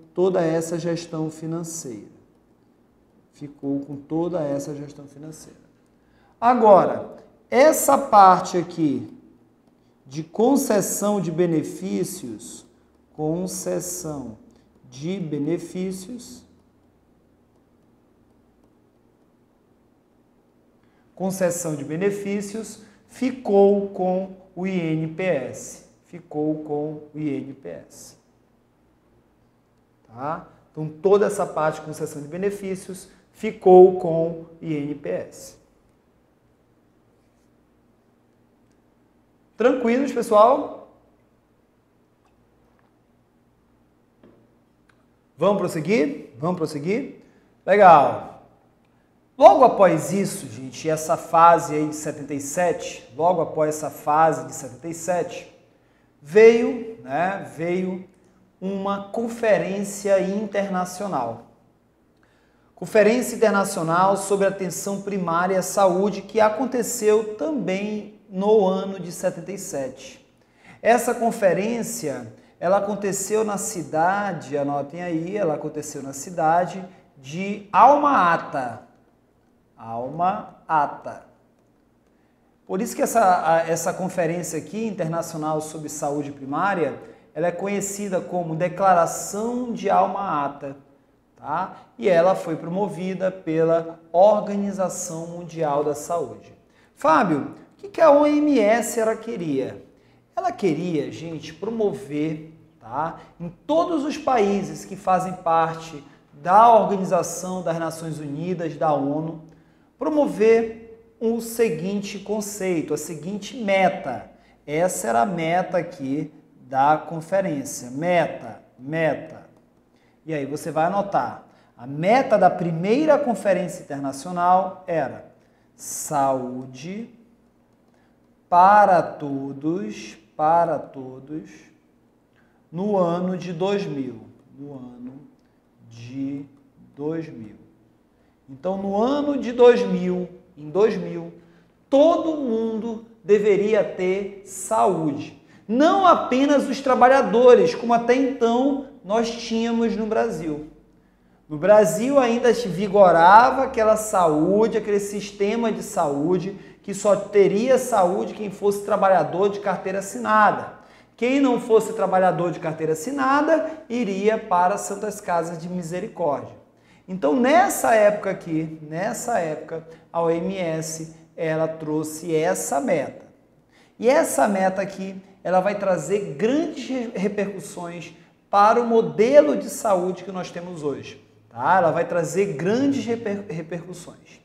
[SPEAKER 1] financeira. Agora, essa parte aqui de concessão de benefícios, ficou com o INPS. Tá? Então, toda essa parte de concessão de benefícios ficou com o INPS. Tranquilos, pessoal? Vamos prosseguir? Vamos prosseguir? Legal. Logo após isso, gente, essa fase aí de 77, logo após essa fase de 77, veio uma conferência internacional. Conferência Internacional sobre Atenção Primária à Saúde, que aconteceu também no ano de 77. Essa conferência, ela aconteceu na cidade, anotem aí, ela aconteceu na cidade de Alma-Ata. Alma-Ata. Por isso que essa conferência aqui, internacional sobre saúde primária, ela é conhecida como Declaração de Alma-Ata, tá? E ela foi promovida pela Organização Mundial da Saúde. Fábio, o que a OMS ela queria? Ela queria, gente, promover, tá, em todos os países que fazem parte da Organização das Nações Unidas, da ONU, promover o seguinte conceito, a seguinte meta. Essa era a meta aqui da conferência. Meta. E aí você vai anotar. A meta da primeira conferência internacional era saúde para todos, no ano de 2000. Então, no ano de 2000, todo mundo deveria ter saúde. Não apenas os trabalhadores, como até então nós tínhamos no Brasil. No Brasil ainda vigorava aquela saúde, aquele sistema de saúde que só teria saúde quem fosse trabalhador de carteira assinada. Quem não fosse trabalhador de carteira assinada iria para as Santas Casas de Misericórdia. Então, nessa época, a OMS, ela trouxe essa meta. E essa meta aqui, ela vai trazer grandes repercussões para o modelo de saúde que nós temos hoje. Tá? Ela vai trazer grandes repercussões.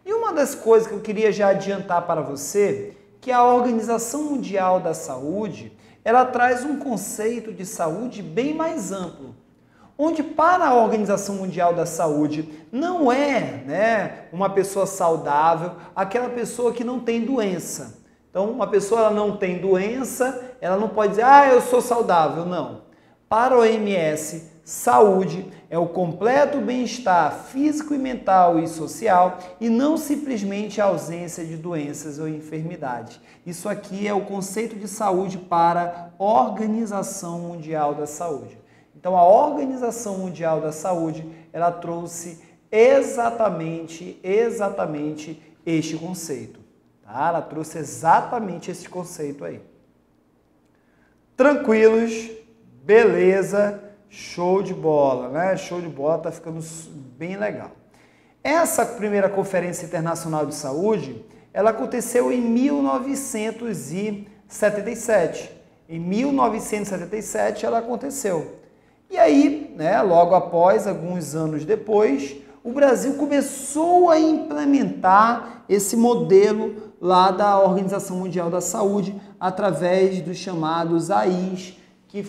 [SPEAKER 1] E uma das coisas que eu queria já adiantar para você, que a Organização Mundial da Saúde, ela traz um conceito de saúde bem mais amplo. Onde para a Organização Mundial da Saúde não é, uma pessoa saudável, aquela pessoa que não tem doença. Então, uma pessoa ela não tem doença, ela não pode dizer, eu sou saudável. Não. Para a OMS, saúde é o completo bem-estar físico e mental e social e não simplesmente a ausência de doenças ou enfermidades. Isso aqui é o conceito de saúde para a Organização Mundial da Saúde. Então, a Organização Mundial da Saúde, ela trouxe exatamente este conceito. Tá? Ela trouxe exatamente esse conceito aí. Tranquilos, beleza, show de bola, né? Show de bola, tá ficando bem legal. Essa primeira Conferência Internacional de Saúde, ela aconteceu em 1977. Em 1977 ela aconteceu. E aí, logo após, alguns anos depois, o Brasil começou a implementar esse modelo lá da Organização Mundial da Saúde através dos chamados AIs, que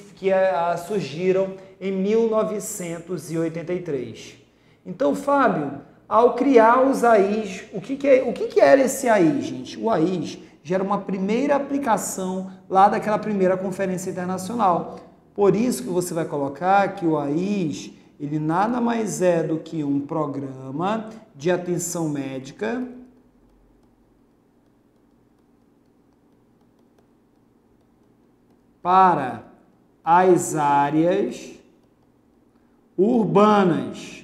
[SPEAKER 1] surgiram em 1983. Então, Fábio, ao criar os AIs, o que era esse AI, gente? O AIs já era uma primeira aplicação lá daquela primeira conferência internacional. Por isso que você vai colocar que o AIs, ele nada mais é do que um programa de atenção médica para as áreas urbanas.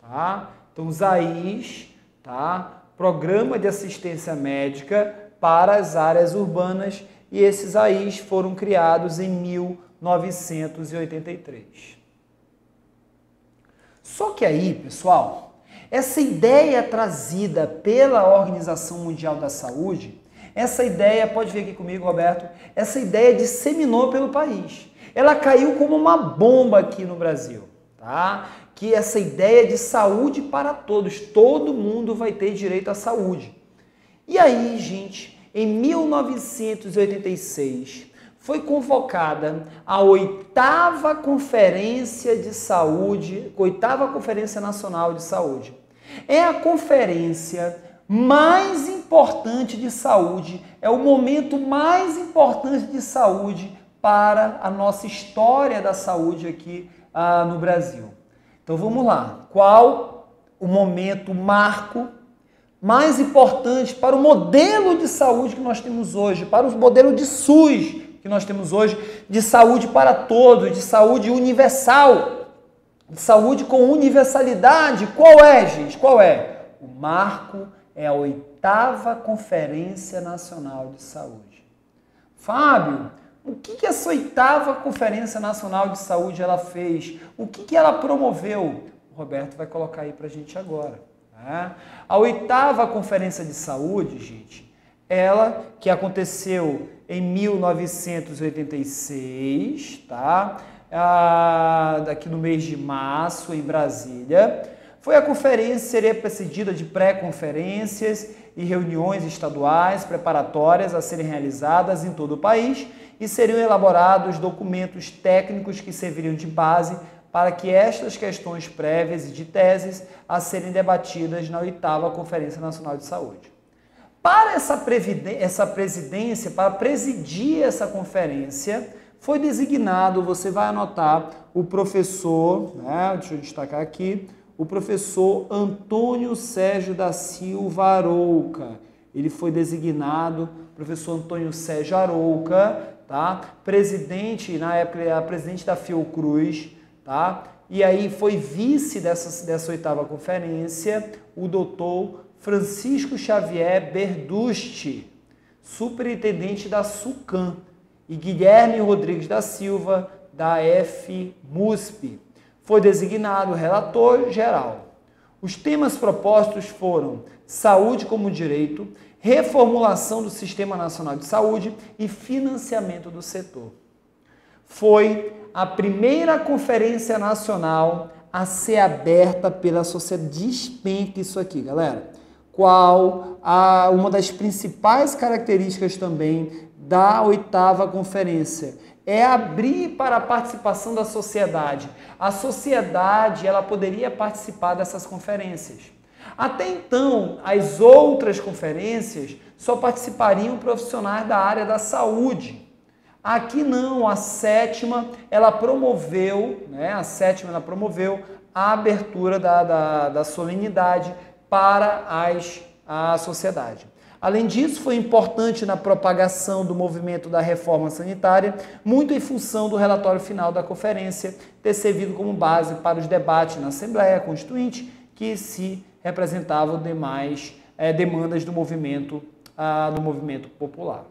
[SPEAKER 1] Tá? Então, os AIs, tá? Programa de assistência médica para as áreas urbanas, e esses AIs foram criados em 1983. Só que aí, pessoal, essa ideia trazida pela Organização Mundial da Saúde, essa ideia, pode ver aqui comigo, Roberto, essa ideia disseminou pelo país. Ela caiu como uma bomba aqui no Brasil, tá? Que essa ideia de saúde para todos, todo mundo vai ter direito à saúde. E aí, gente, em 1986, foi convocada a 8ª Conferência de Saúde, 8ª Conferência Nacional de Saúde. É a conferência mais importante de saúde, é o momento mais importante de saúde para a nossa história da saúde aqui no Brasil. Então vamos lá, qual o momento marco mais importante para o modelo de saúde que nós temos hoje, para o modelo de SUS que nós temos hoje, de saúde para todos, de saúde universal, de saúde com universalidade? Qual é, gente? Qual é? O marco é a 8ª Conferência Nacional de Saúde. Fábio, o que essa 8ª Conferência Nacional de Saúde ela fez? O que ela promoveu? O Roberto vai colocar aí para a gente agora. Tá? A 8ª Conferência de Saúde, gente, ela que aconteceu em 1986, tá? Daqui no mês de março, em Brasília. Foi a conferência, seria precedida de pré-conferências e reuniões estaduais preparatórias a serem realizadas em todo o país e seriam elaborados documentos técnicos que serviriam de base para que estas questões prévias e de teses a serem debatidas na 8ª Conferência Nacional de Saúde. Para essa presidência, para presidir essa conferência, foi designado, você vai anotar, o professor, né, deixa eu destacar aqui, o professor Antônio Sérgio da Silva Arouca. Ele foi designado, professor Antônio Sérgio Arouca, tá? Presidente, na época ele era presidente da Fiocruz, tá? E aí foi vice dessa 8ª conferência, o doutor Francisco Xavier Berdusti, superintendente da SUCAM, e Guilherme Rodrigues da Silva, da FMUSP. Foi designado relator geral. Os temas propostos foram saúde como direito, reformulação do Sistema Nacional de Saúde e financiamento do setor. Foi a primeira conferência nacional a ser aberta pela sociedade. Despenca isso aqui, galera. Qual uma das principais características também da 8ª conferência? É abrir para a participação da sociedade. A sociedade ela poderia participar dessas conferências. Até então, as outras conferências só participariam profissionais da área da saúde. Aqui não, a 7ª ela promoveu, né, a abertura da solenidade para a sociedade. Além disso, foi importante na propagação do movimento da reforma sanitária, muito em função do relatório final da conferência ter servido como base para os debates na Assembleia Constituinte, que se representavam demais demandas do movimento popular.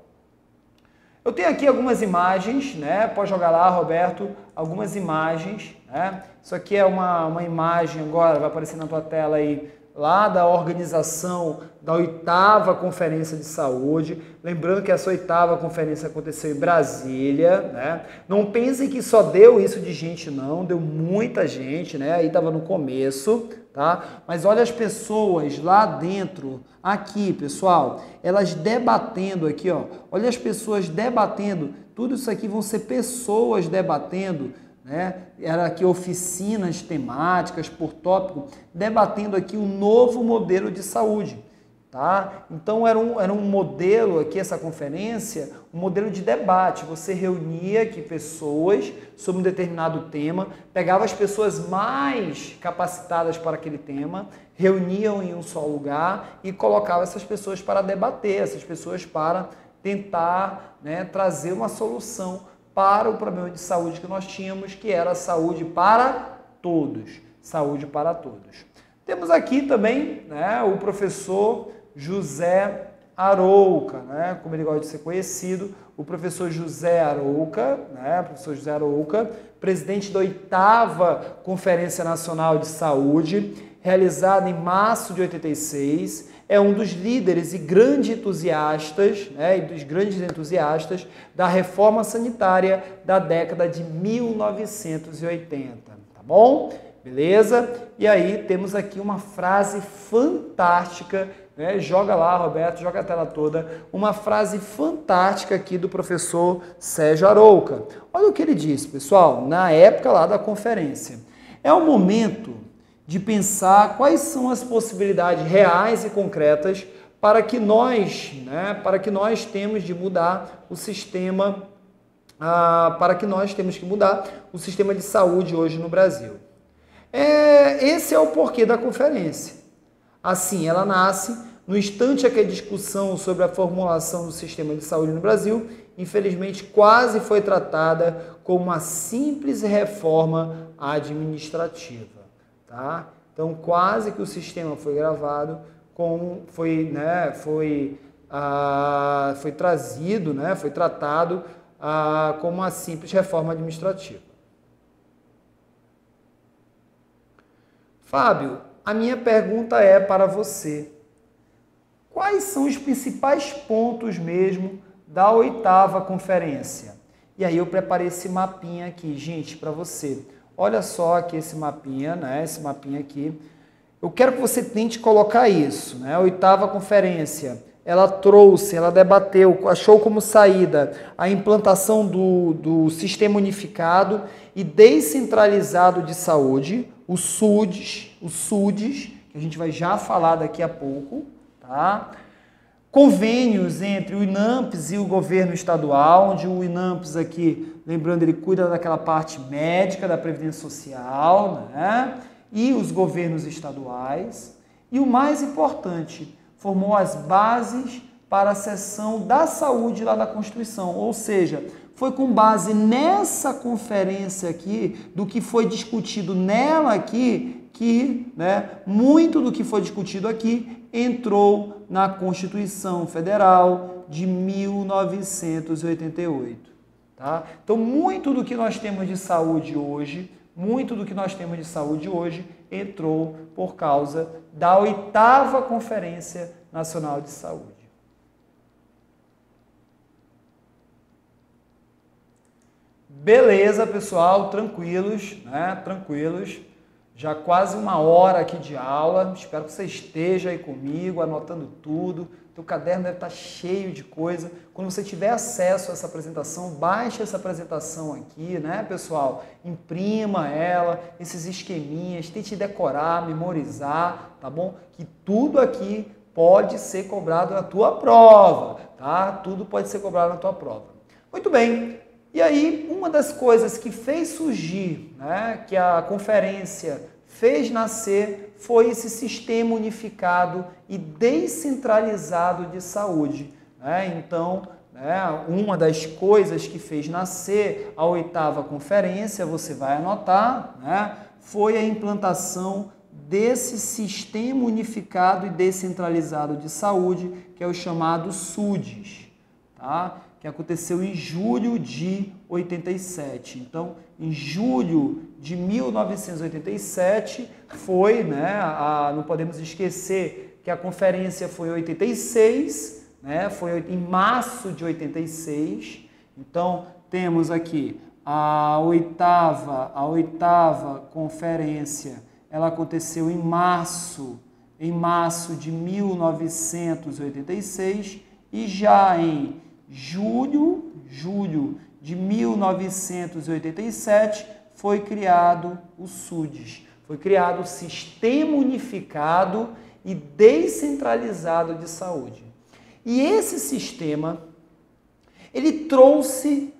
[SPEAKER 1] Eu tenho aqui algumas imagens, né? Pode jogar lá, Roberto, algumas imagens, né? Isso aqui é uma imagem agora, vai aparecer na tua tela aí, lá da organização da 8ª Conferência de Saúde. Lembrando que essa 8ª conferência aconteceu em Brasília, né? Não pensem que só deu isso de gente, não. Deu muita gente, né? Aí estava no começo, tá? Mas olha as pessoas lá dentro, aqui, pessoal, elas debatendo aqui, ó. Olha as pessoas debatendo. Tudo isso aqui vão ser pessoas debatendo, né? Era aqui oficinas temáticas por tópico, debatendo aqui um novo modelo de saúde, tá? Então era um modelo aqui, essa conferência, um modelo de debate. Você reunia aqui pessoas sobre um determinado tema, pegava as pessoas mais capacitadas para aquele tema, reuniam em um só lugar e colocava essas pessoas para debater, essas pessoas para tentar, né, trazer uma solução para o problema de saúde que nós tínhamos, que era a saúde para todos. Saúde para todos. Temos aqui também, né, o professor José Arouca, né, como ele gosta de ser conhecido, o professor José Arouca, né, professor José Arouca, presidente da 8ª Conferência Nacional de Saúde, realizada em março de 86, é um dos líderes e grandes entusiastas, né, da reforma sanitária da década de 1980, tá bom? Beleza? E aí temos aqui uma frase fantástica, né? Joga lá, Roberto, joga a tela toda. Uma frase fantástica aqui do professor Sérgio Arouca. Olha o que ele disse, pessoal, na época lá da conferência. É o momento de pensar quais são as possibilidades reais e concretas para que nós temos de mudar o sistema, para que nós temos que mudar o sistema de saúde hoje no Brasil. Esse é o porquê da conferência. Assim, ela nasce no instante em que a discussão sobre a formulação do sistema de saúde no Brasil, infelizmente, quase foi tratada como uma simples reforma administrativa. Tá? Então, quase que o sistema foi gravado, foi tratado como uma simples reforma administrativa. Fábio, a minha pergunta é para você. Quais são os principais pontos mesmo da 8ª conferência? E aí eu preparei esse mapinha aqui, gente, para você. Olha só aqui esse mapinha, né? Esse mapinha aqui. Eu quero que você tente colocar isso, né? A 8ª conferência, ela debateu, achou como saída a implantação do Sistema Unificado e Descentralizado de Saúde, o SUDES, que a gente vai já falar daqui a pouco, tá? Convênios entre o INAMPS e o governo estadual, onde o INAMPS aqui, lembrando, ele cuida daquela parte médica da Previdência Social, né? E os governos estaduais. E o mais importante, formou as bases para a seção da saúde lá da Constituição, ou seja, foi com base nessa conferência aqui, do que foi discutido nela aqui, que, né, muito do que foi discutido aqui entrou na Constituição Federal de 1988. Tá? Então, muito do que nós temos de saúde hoje, entrou por causa da 8ª Conferência Nacional de Saúde. Beleza, pessoal, tranquilos, né? Tranquilos. Já quase 1 hora aqui de aula. Espero que você esteja aí comigo, anotando tudo. Teu caderno deve estar cheio de coisa. Quando você tiver acesso a essa apresentação, baixe essa apresentação aqui, né, pessoal? Imprima ela, esses esqueminhas, tente decorar, memorizar, tá bom? Que tudo aqui pode ser cobrado na tua prova, tá? Tudo pode ser cobrado na tua prova. Muito bem. E aí, uma das coisas que fez surgir, né, que a conferência fez nascer, foi esse sistema unificado e descentralizado de saúde. Né? Então, né, uma das coisas que fez nascer a 8ª conferência, você vai anotar, né, foi a implantação desse sistema unificado e descentralizado de saúde, que é o chamado SUDES, tá? Que aconteceu em julho de 87. Então, em julho de 1987, foi, né, não podemos esquecer que a conferência foi em 86, né, foi em março de 86. Então, temos aqui a 8ª conferência, ela aconteceu em março de 1986, e já em julho de 1987 foi criado o SUDES, foi criado o Sistema Unificado e Descentralizado de Saúde. E esse sistema, ele trouxe,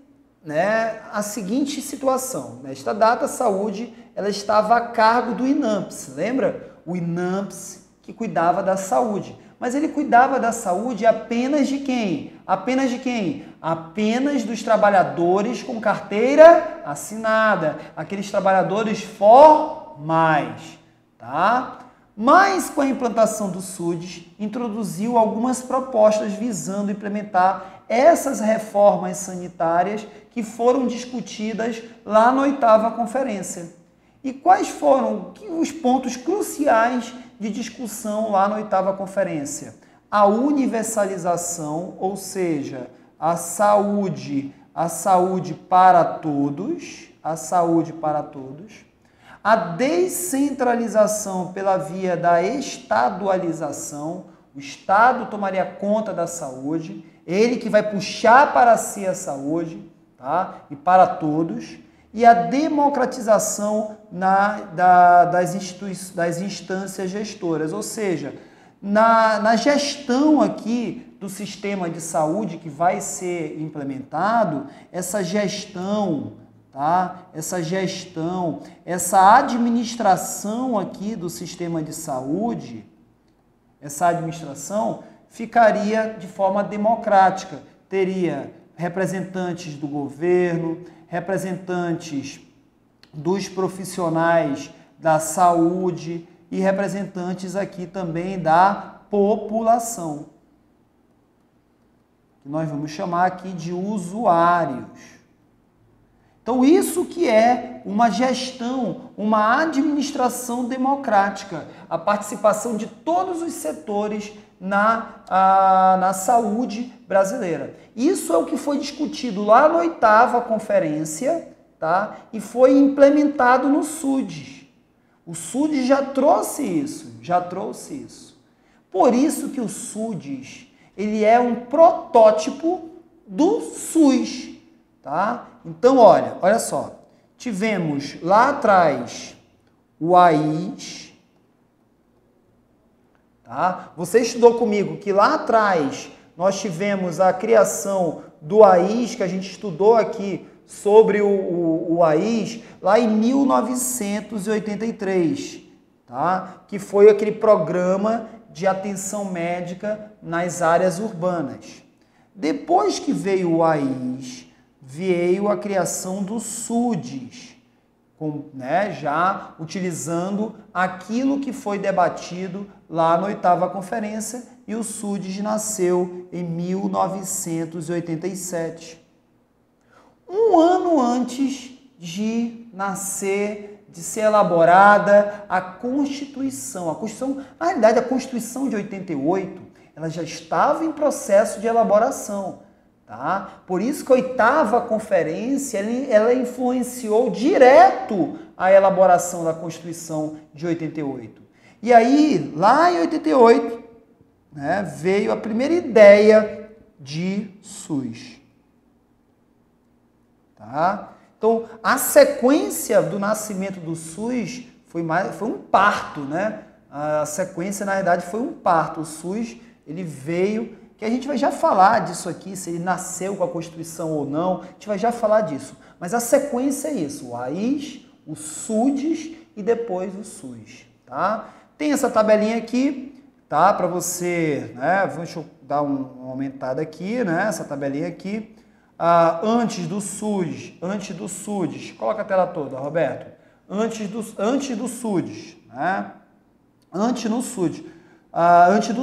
[SPEAKER 1] né, a seguinte situação. Nesta data, a saúde ela estava a cargo do INAMPS, lembra? O INAMPS que cuidava da saúde. Mas ele cuidava da saúde apenas de quem? Apenas de quem? Apenas dos trabalhadores com carteira assinada, aqueles trabalhadores formais, tá? Mas com a implantação do SUDES, introduziu algumas propostas visando implementar essas reformas sanitárias que foram discutidas lá na 8ª conferência. E quais foram os pontos cruciais de discussão lá na 8ª conferência? A universalização, ou seja, a saúde para todos, A descentralização pela via da estadualização, o Estado tomaria conta da saúde, ele que vai puxar para si a saúde, tá? E para todos. E a democratização das instâncias gestoras, ou seja, na gestão aqui do sistema de saúde que vai ser implementado, essa gestão, tá? Essa administração aqui do sistema de saúde, essa administração ficaria de forma democrática, teria representantes do governo, representantes dos profissionais da saúde e representantes aqui também da população, que nós vamos chamar aqui de usuários. Então, isso que é uma gestão, uma administração democrática, a participação de todos os setores na saúde brasileira. Isso é o que foi discutido lá na 8ª conferência, tá? E foi implementado no SUDES. O SUDES já trouxe isso. Por isso que o SUDES, ele é um protótipo do SUS, tá? Então, olha só, tivemos lá atrás o AIS, tá? Você estudou comigo que lá atrás nós tivemos a criação do AIS, que a gente estudou aqui sobre o AIS, lá em 1983, tá? Que foi aquele programa de atenção médica nas áreas urbanas. Depois que veio o AIS, veio a criação do SUDES, já utilizando aquilo que foi debatido lá na 8ª conferência, e o SUDES nasceu em 1987. Um ano antes de nascer, de ser elaborada a Constituição. A Constituição, na realidade, a Constituição de 88, ela já estava em processo de elaboração. Tá? Por isso que a 8ª conferência ela influenciou direto a elaboração da Constituição de 88. E aí, lá em 88, veio a primeira ideia de SUS. Tá? Então, a sequência do nascimento do SUS foi um parto, né? A sequência, na verdade, foi um parto. O SUS, ele veio, que a gente vai já falar disso aqui, se ele nasceu com a Constituição ou não, a gente vai já falar disso. Mas a sequência é isso, o AIS, o SUDES e depois o SUS, tá? Tem essa tabelinha aqui, tá? Para você, deixa eu dar uma aumentada aqui, né? Essa tabelinha aqui. Antes do SUDES, coloca a tela toda, Roberto. Antes do SUDES, né? Antes do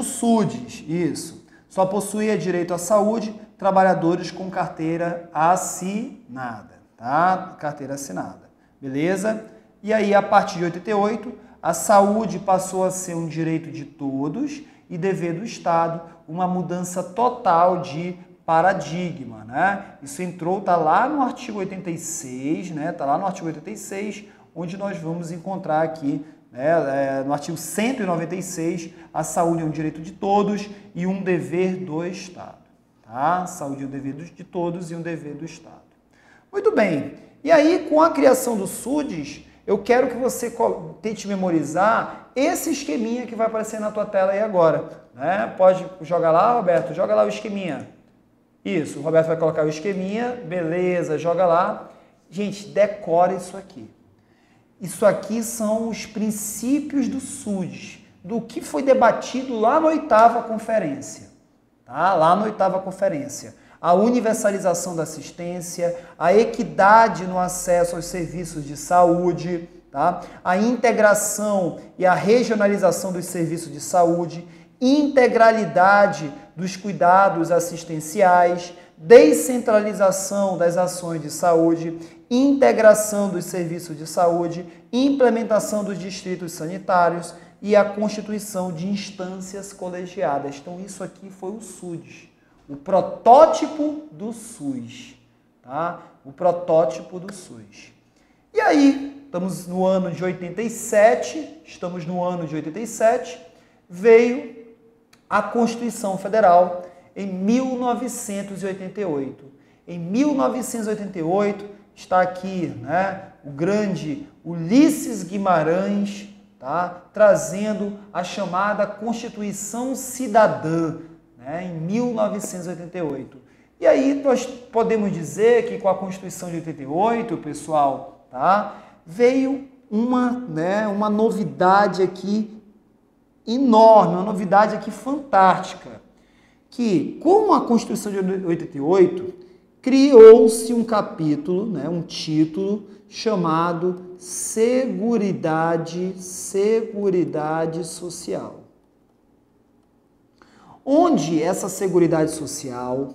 [SPEAKER 1] SUDES, isso. Só possuía direito à saúde trabalhadores com carteira assinada, tá? Carteira assinada, beleza? E aí, a partir de 88, a saúde passou a ser um direito de todos e dever do Estado, uma mudança total de paradigma, né? Isso tá lá no artigo 86, né? Tá lá no artigo 86, onde nós vamos encontrar aqui, no artigo 196, a saúde é um direito de todos e um dever do Estado, tá? Saúde é um dever de todos e um dever do Estado. Muito bem. E aí, com a criação do SUDES, eu quero que você tente memorizar esse esqueminha que vai aparecer na tua tela aí agora, né? Pode jogar lá, Roberto, joga lá o esqueminha. Isso, o Roberto vai colocar o esqueminha, beleza, joga lá. Gente, decora isso aqui. Isso aqui são os princípios do SUDES, do que foi debatido lá na 8ª conferência. Tá? Lá na 8ª conferência. A universalização da assistência, a equidade no acesso aos serviços de saúde, tá? A integração e a regionalização dos serviços de saúde, integralidade dos cuidados assistenciais, descentralização das ações de saúde, integração dos serviços de saúde, implementação dos distritos sanitários e a constituição de instâncias colegiadas. Então, isso aqui foi o SUDES, o protótipo do SUS, tá? O protótipo do SUS. E aí, estamos no ano de 87, veio a Constituição Federal em 1988. Em 1988 está aqui, né, o grande Ulisses Guimarães, tá, trazendo a chamada Constituição Cidadã, né, em 1988. E aí nós podemos dizer que com a Constituição de 88, pessoal, tá, veio uma novidade aqui enorme, uma novidade aqui fantástica, que com a Constituição de 88 criou-se um capítulo, né, um título chamado Seguridade Social. Onde essa Seguridade Social,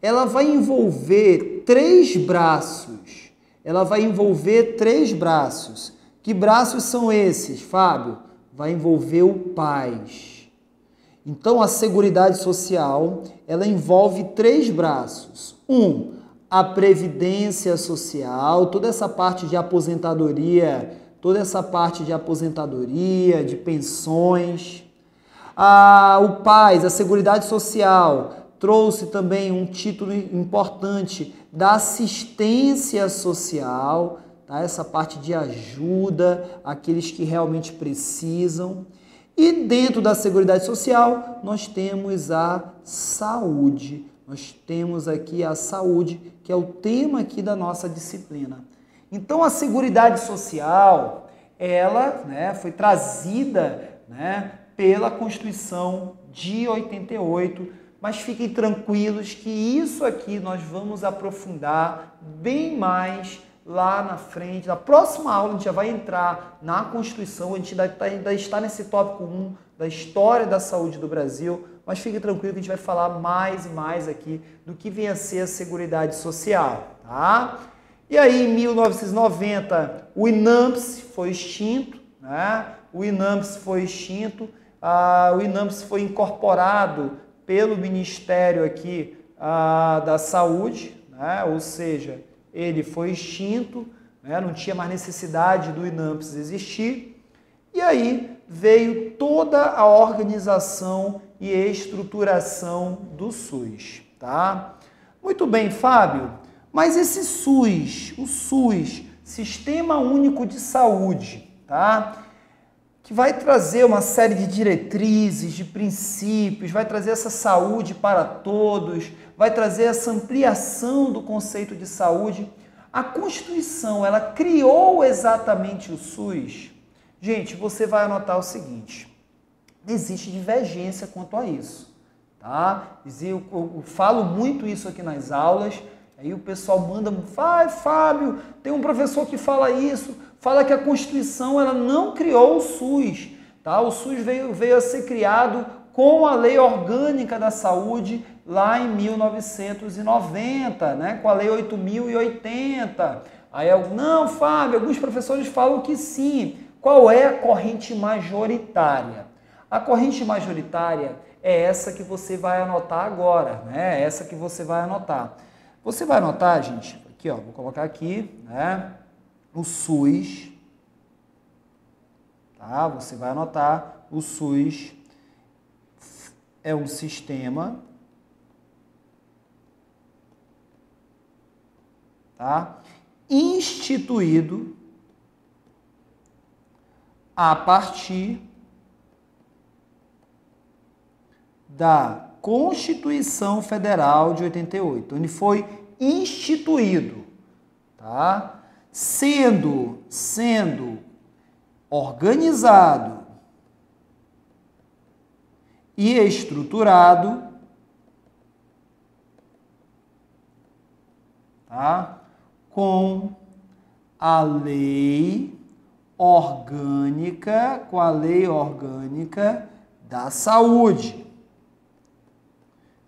[SPEAKER 1] ela vai envolver três braços. Que braços são esses, Fábio? Vai envolver o PAS. Então, a Seguridade Social, ela envolve três braços. A Previdência Social, toda essa parte de aposentadoria, de pensões. O PAS, a Seguridade Social, trouxe também um título importante da assistência social, tá? Essa parte de ajuda àqueles que realmente precisam. E dentro da Seguridade Social, nós temos a saúde. Nós temos aqui a saúde, que é o tema aqui da nossa disciplina. Então, a Seguridade Social, ela, né, foi trazida, né, pela Constituição de 88, mas fiquem tranquilos que isso aqui nós vamos aprofundar bem mais lá na frente. Na próxima aula a gente já vai entrar na Constituição, a gente ainda está nesse tópico 1 da história da saúde do Brasil, mas fique tranquilo que a gente vai falar mais e mais aqui do que vem a ser a Seguridade Social, tá? E aí, em 1990, o INAMPS foi extinto, né? O INAMPS foi incorporado pelo Ministério aqui da Saúde, né? Ou seja, ele foi extinto, né? Não tinha mais necessidade do INAMPS existir. E aí veio toda a organização e estruturação do SUS, tá? Muito bem, Fábio, mas esse SUS, o SUS, Sistema Único de Saúde, tá? Que vai trazer uma série de diretrizes, de princípios, vai trazer essa saúde para todos, vai trazer essa ampliação do conceito de saúde. A Constituição, ela criou exatamente o SUS? Gente, você vai anotar o seguinte, existe divergência quanto a isso, tá? Eu falo muito isso aqui nas aulas, aí o pessoal manda, Fábio, tem um professor que fala isso, fala que a Constituição ela não criou o SUS, tá? O SUS veio a ser criado com a Lei Orgânica da Saúde lá em 1990, né? Com a Lei 8.080. Aí, não, Fábio, alguns professores falam que sim. Qual é a corrente majoritária? A corrente majoritária é essa que você vai anotar agora, né? Essa que você vai anotar. Você vai anotar, gente, aqui, ó, vou colocar aqui, né? O SUS, tá? Você vai anotar, o SUS é um sistema, tá? Instituído a partir da Constituição Federal de 88, onde foi instituído, tá? Sendo organizado e estruturado, tá? Com a lei orgânica, da saúde.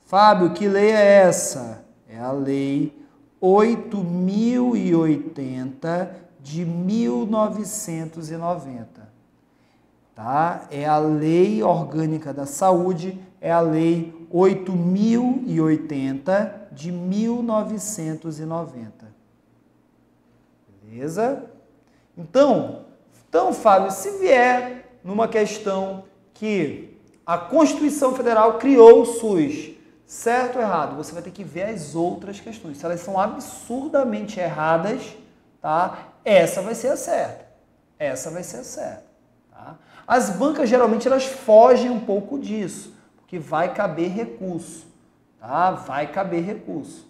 [SPEAKER 1] Fábio, que lei é essa? É a Lei 8.080 de 1990. Tá? É a Lei Orgânica da Saúde, é a Lei 8.080 de 1990. Beleza? Então, Fábio, se vier numa questão que a Constituição Federal criou o SUS, certo ou errado, você vai ter que ver as outras questões. Se elas são absurdamente erradas, tá? Essa vai ser a certa. Essa vai ser a certa. Tá? As bancas, geralmente, elas fogem um pouco disso, porque vai caber recurso. Tá? Vai caber recurso.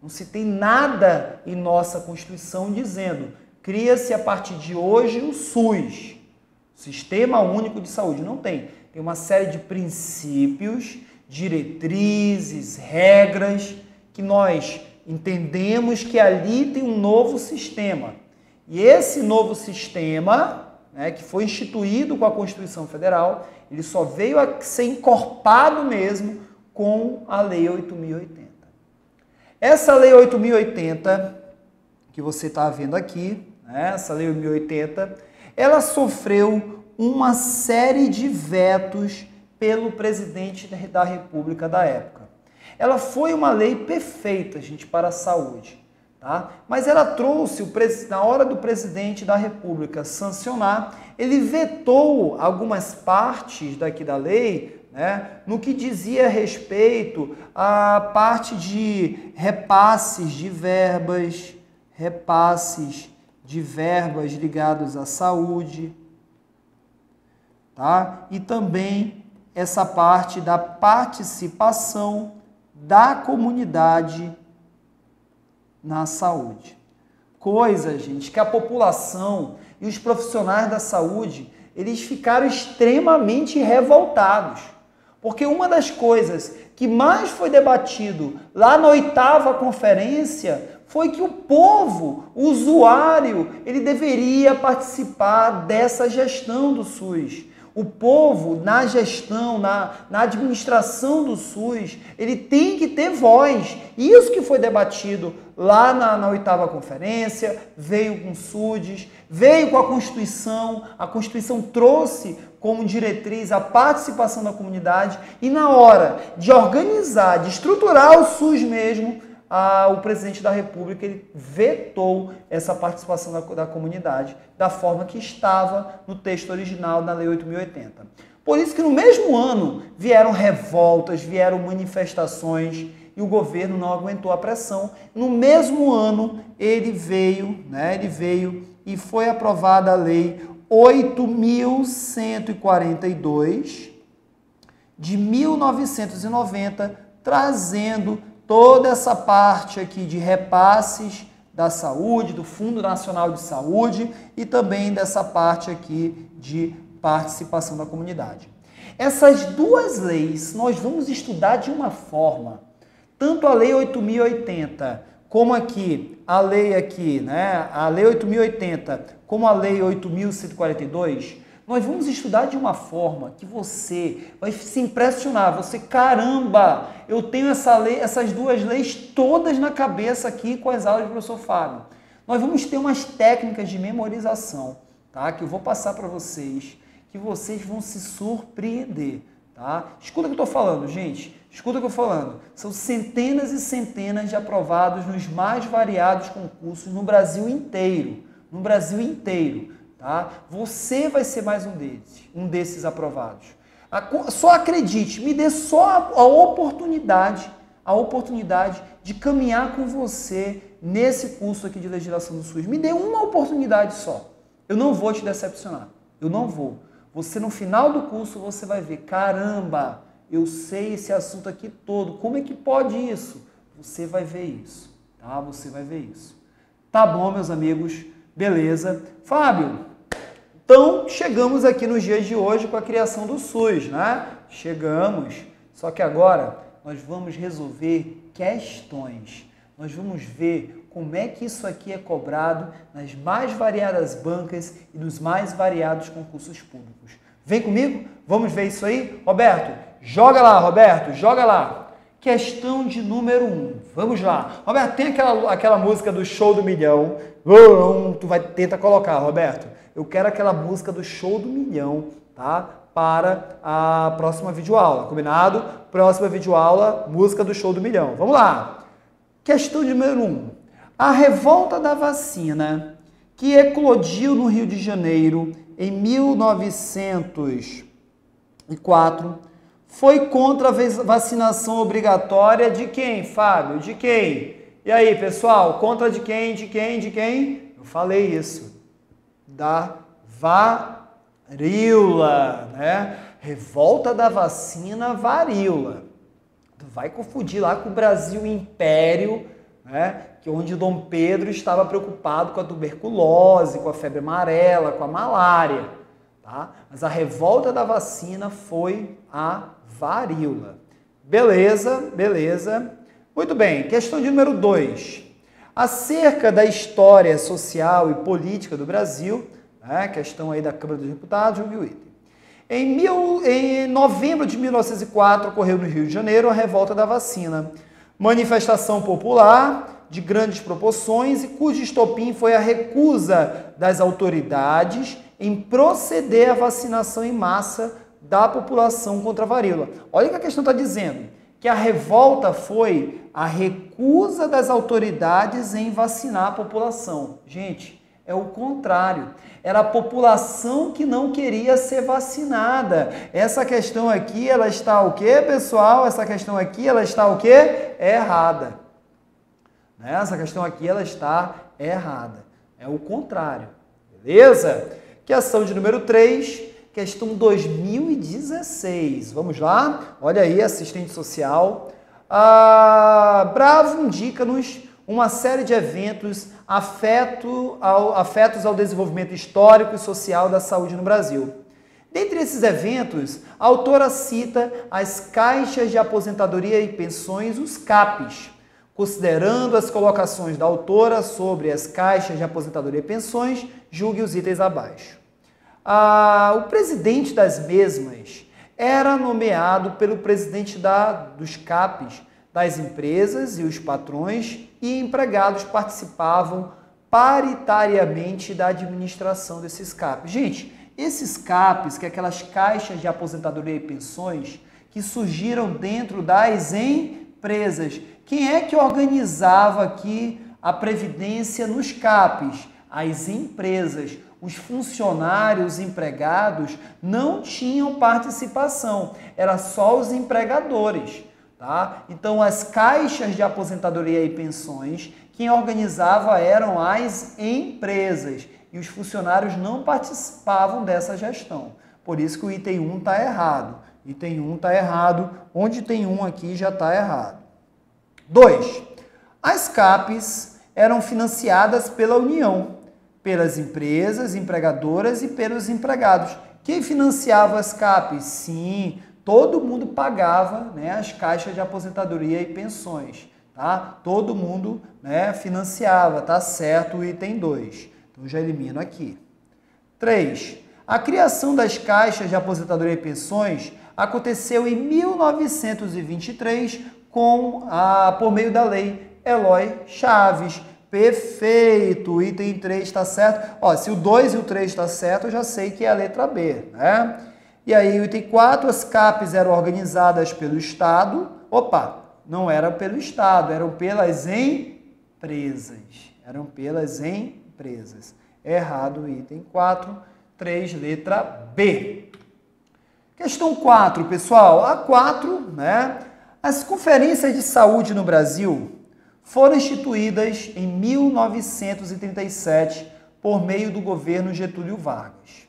[SPEAKER 1] Não se tem nada em nossa Constituição dizendo cria-se a partir de hoje o SUS, Sistema Único de Saúde. Não tem. Tem uma série de princípios, diretrizes, regras, que nós entendemos que ali tem um novo sistema. E esse novo sistema, né, que foi instituído com a Constituição Federal, ele só veio a ser encorpado mesmo com a Lei 8.080. Essa Lei 8.080, que você está vendo aqui, né, essa Lei 8.080, ela sofreu uma série de vetos pelo presidente da República da época. Ela foi uma lei perfeita, gente, para a saúde, tá? Mas ela trouxe, na hora do presidente da República sancionar, ele vetou algumas partes daqui da lei, né, no que dizia respeito à parte de repasses de verbas ligados à saúde, tá? E também essa parte da participação da comunidade na saúde. Coisa, gente, que a população e os profissionais da saúde, eles ficaram extremamente revoltados. Porque uma das coisas que mais foi debatido lá na 8ª conferência foi que o povo, o usuário, ele deveria participar dessa gestão do SUS. O povo, na gestão, na administração do SUS, ele tem que ter voz. Isso que foi debatido lá na 8ª conferência, veio com o SUDES, veio com a Constituição trouxe como diretriz a participação da comunidade e na hora de organizar, de estruturar o SUS mesmo, o presidente da República ele vetou essa participação da comunidade da forma que estava no texto original da Lei 8.080. Por isso que no mesmo ano vieram revoltas, vieram manifestações e o governo não aguentou a pressão. No mesmo ano ele veio e foi aprovada a Lei 8.142 de 1990, trazendo toda essa parte aqui de repasses da saúde, do Fundo Nacional de Saúde e também dessa parte aqui de participação da comunidade. Essas duas leis nós vamos estudar de uma forma, tanto a Lei 8.080 como aqui, a Lei 8.080 como a Lei 8.142, nós vamos estudar de uma forma que você vai se impressionar. Você, caramba, eu tenho essas duas leis todas na cabeça aqui com as aulas do professor Fábio. Nós vamos ter umas técnicas de memorização, tá? Que eu vou passar para vocês, que vocês vão se surpreender, tá? Escuta o que eu estou falando, gente. Escuta o que eu estou falando. São centenas e centenas de aprovados nos mais variados concursos no Brasil inteiro. No Brasil inteiro. Tá? Você vai ser mais um desses aprovados. Só acredite, me dê só a oportunidade de caminhar com você nesse curso aqui de legislação do SUS. Me dê uma oportunidade só. Eu não vou te decepcionar. Eu não vou. Você, no final do curso, você vai ver, caramba, eu sei esse assunto aqui todo. Como é que pode isso? Você vai ver isso. Tá? Você vai ver isso. Tá bom, meus amigos? Beleza. Fábio, então, chegamos aqui nos dias de hoje com a criação do SUS, né? Chegamos. Só que agora nós vamos resolver questões. Nós vamos ver como é que isso aqui é cobrado nas mais variadas bancas e nos mais variados concursos públicos. Vem comigo? Vamos ver isso aí? Roberto, joga lá, Roberto, joga lá. Questão de número 1. Vamos lá. Roberto, tem aquela música do Show do Milhão. Tu tenta colocar, Roberto. Eu quero aquela música do Show do Milhão, tá? Para a próxima videoaula, combinado? Próxima videoaula, música do Show do Milhão. Vamos lá. Questão de número 1. A revolta da vacina que eclodiu no Rio de Janeiro em 1904, foi contra a vacinação obrigatória de quem, Fábio? De quem? E aí, pessoal, contra de quem? De quem? De quem? Eu falei isso. Da varíola, né? Revolta da vacina varíola. Tu vai confundir lá com o Brasil Império, né? Que onde Dom Pedro estava preocupado com a tuberculose, com a febre amarela, com a malária, tá? Mas a revolta da vacina foi a varíola. Beleza, beleza. Muito bem, questão de número 2. Acerca da história social e política do Brasil, né? Questão aí da Câmara dos Deputados, julgue o item. Em novembro de 1904, ocorreu no Rio de Janeiro a revolta da vacina. Manifestação popular de grandes proporções e cujo estopim foi a recusa das autoridades em proceder à vacinação em massa da população contra a varíola. Olha o que a questão está dizendo, que a revolta foi a recusa das autoridades em vacinar a população. Gente, é o contrário. Era a população que não queria ser vacinada. Essa questão aqui, ela está o quê, pessoal? Essa questão aqui, ela está o quê? Errada. Essa questão aqui, ela está errada. É o contrário. Beleza? Questão de número 3, questão 2016. Vamos lá? Olha aí, assistente social. Bravo indica-nos uma série de eventos afetos ao desenvolvimento histórico e social da saúde no Brasil. Dentre esses eventos, a autora cita as caixas de aposentadoria e pensões, os CAPs. Considerando as colocações da autora sobre as caixas de aposentadoria e pensões, julgue os itens abaixo. O presidente das mesmas era nomeado pelo presidente dos CAPs, das empresas, e os patrões e empregados participavam paritariamente da administração desses CAPs. Gente, esses CAPs, que é aquelas caixas de aposentadoria e pensões, que surgiram dentro das empresas. Quem é que organizava aqui a previdência nos CAPs? As empresas. Os funcionários, empregados, não tinham participação. Era só os empregadores. Tá? Então, as caixas de aposentadoria e pensões, quem organizava eram as empresas e os funcionários não participavam dessa gestão. Por isso que o item 1 está errado. Item 1 está errado, onde tem 1 aqui já está errado. 2. As CAPs eram financiadas pela União, pelas empresas, empregadoras e pelos empregados. Quem financiava as CAPs? Sim, todo mundo pagava, né, as caixas de aposentadoria e pensões, tá? Todo mundo, né, financiava, tá certo o item 2. Então já elimino aqui. 3. A criação das caixas de aposentadoria e pensões aconteceu em 1923 por meio da lei Eloy Chaves. Perfeito, o item 3 está certo. Ó, se o 2 e o 3 está certo, eu já sei que é a letra B, né? E aí, o item 4, as CAPs eram organizadas pelo Estado. Opa, não era pelo Estado, eram pelas empresas. Eram pelas empresas. Errado o item 4, 3, letra B. Questão 4, pessoal. A 4, né? As conferências de saúde no Brasil foram instituídas em 1937 por meio do governo Getúlio Vargas.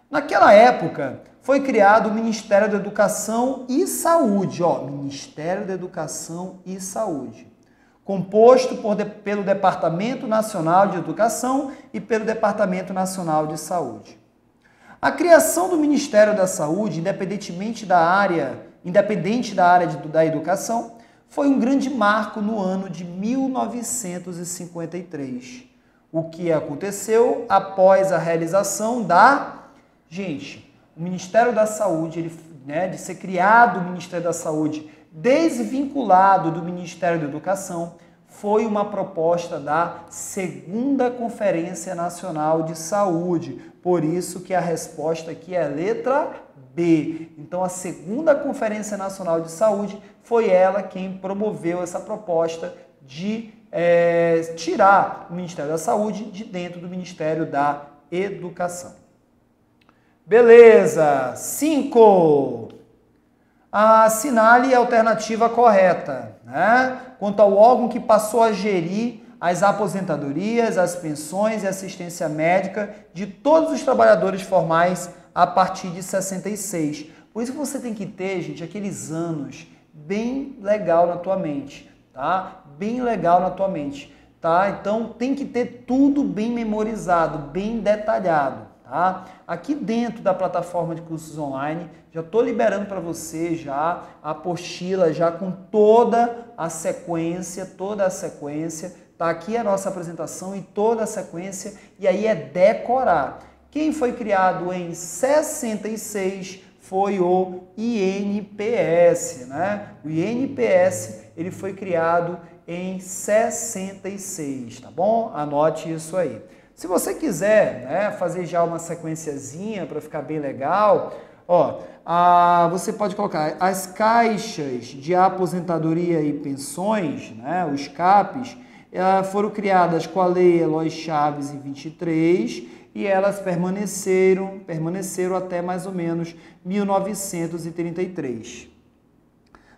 [SPEAKER 1] Naquela época, foi criado o Ministério da Educação e Saúde, Ministério da Educação e Saúde, composto pelo Departamento Nacional de Educação e pelo Departamento Nacional de Saúde. A criação do Ministério da Saúde, independente da área da educação, foi um grande marco no ano de 1953. O que aconteceu após a realização o Ministério da Saúde, de ser criado o Ministério da Saúde desvinculado do Ministério da Educação, foi uma proposta da Segunda Conferência Nacional de Saúde. Por isso que a resposta aqui é a letra B. Então, a Segunda Conferência Nacional de Saúde foi ela quem promoveu essa proposta de tirar o Ministério da Saúde de dentro do Ministério da Educação. Beleza. 5. Assinale a alternativa correta, né? Quanto ao órgão que passou a gerir as aposentadorias, as pensões e assistência médica de todos os trabalhadores formais a partir de 66. Por isso que você tem que ter, gente, aqueles anos bem legal na tua mente, tá? Bem legal na tua mente, tá? Então tem que ter tudo bem memorizado, bem detalhado, tá? Aqui dentro da plataforma de cursos online, já estou liberando para você já a apostila já com toda a sequência, tá aqui a nossa apresentação e toda a sequência, e aí é decorar. Quem foi criado em 66 foi o INPS, né? O INPS, ele foi criado em 66, tá bom? Anote isso aí. Se você quiser, né, fazer já uma sequenciazinha para ficar bem legal, ó, você pode colocar as caixas de aposentadoria e pensões, né, os CAPs, foram criadas com a Lei Eloy Chaves em 23 e elas permaneceram até mais ou menos 1933.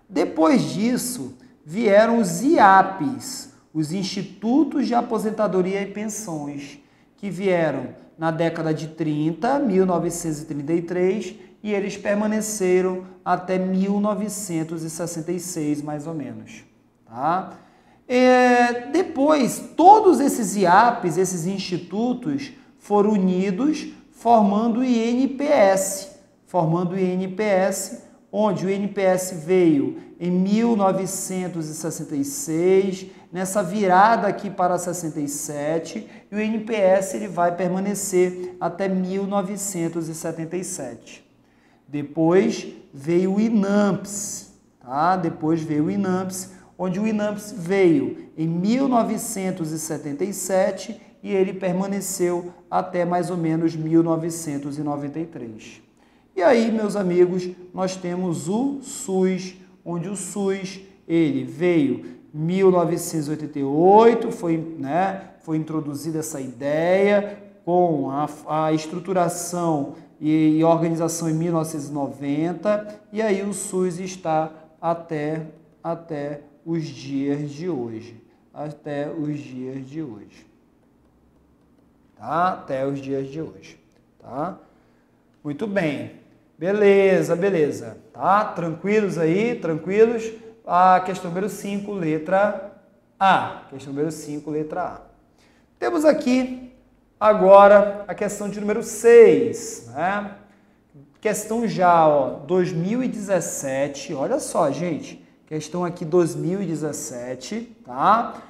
[SPEAKER 1] Depois disso, vieram os IAPs, os Institutos de Aposentadoria e Pensões, que vieram na década de 30, 1933, e eles permaneceram até 1966, mais ou menos. Tá? Depois, todos esses IAPs, esses institutos, foram unidos formando o INPS, onde o INPS veio em 1966, nessa virada aqui para 67, e o INPS ele vai permanecer até 1977. Depois veio o INAMPS, tá? Onde o INAMPS veio em 1977 e ele permaneceu até mais ou menos 1993. E aí, meus amigos, nós temos o SUS, onde o SUS ele veio em 1988, foi introduzida essa ideia com a estruturação e organização em 1990, e aí o SUS está até os dias de hoje. Tá? Até os dias de hoje. Tá? Muito bem. Beleza. Tá? Tranquilos aí? Tranquilos? A questão número 5, letra A. Temos aqui agora a questão de número 6, né? Questão já, 2017. Olha só, gente. Questão aqui 2017, tá?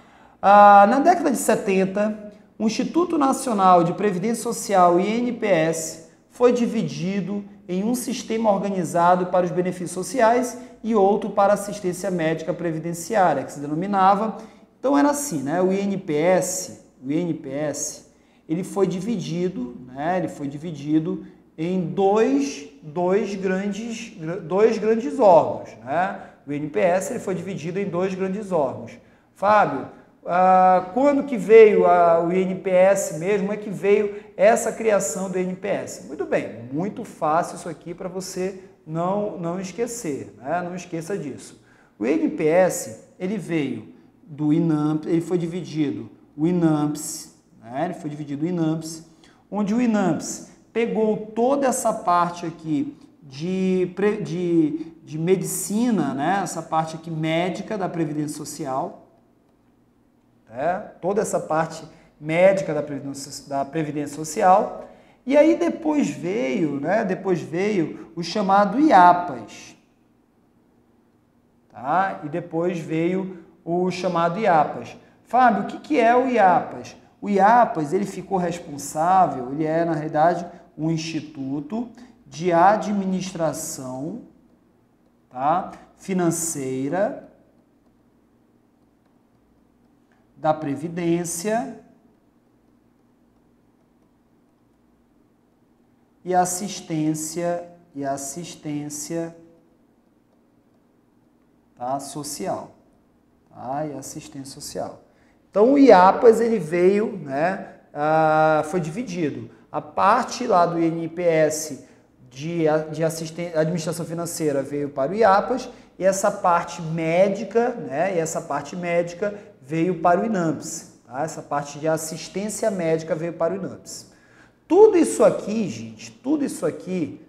[SPEAKER 1] Na década de 70, o Instituto Nacional de Previdência Social, INPS, foi dividido em um sistema organizado para os benefícios sociais e outro para assistência médica previdenciária, que se denominava. Então era assim, né? O INPS, ele foi dividido, né? Em dois grandes órgãos, né? O INPS ele foi dividido em dois grandes órgãos. Fábio, quando que veio o INPS mesmo? É que veio essa criação do INPS? Muito bem, muito fácil isso aqui para você não esquecer, né? Não esqueça disso. O INPS, ele veio do INAMPS, ele foi dividido o INAMPS, né? Onde o INAMPS pegou toda essa parte aqui de medicina, né? Essa parte aqui médica da Previdência Social, toda essa parte médica da Previdência Social, e aí depois veio o chamado IAPAS, tá? Fábio, o que é o IAPAS? O IAPAS, ele ficou responsável, ele é, na realidade, um instituto de administração, tá? Financeira da Previdência e assistência tá? Social. tá? E assistência social. Então o IAPAS ele veio, né, foi dividido. A parte lá do INPS de administração financeira veio para o IAPAS e essa parte médica, né, veio para o INAMPS. Tá? Essa parte de assistência médica veio para o INAMPS. Tudo isso aqui, gente, tudo isso aqui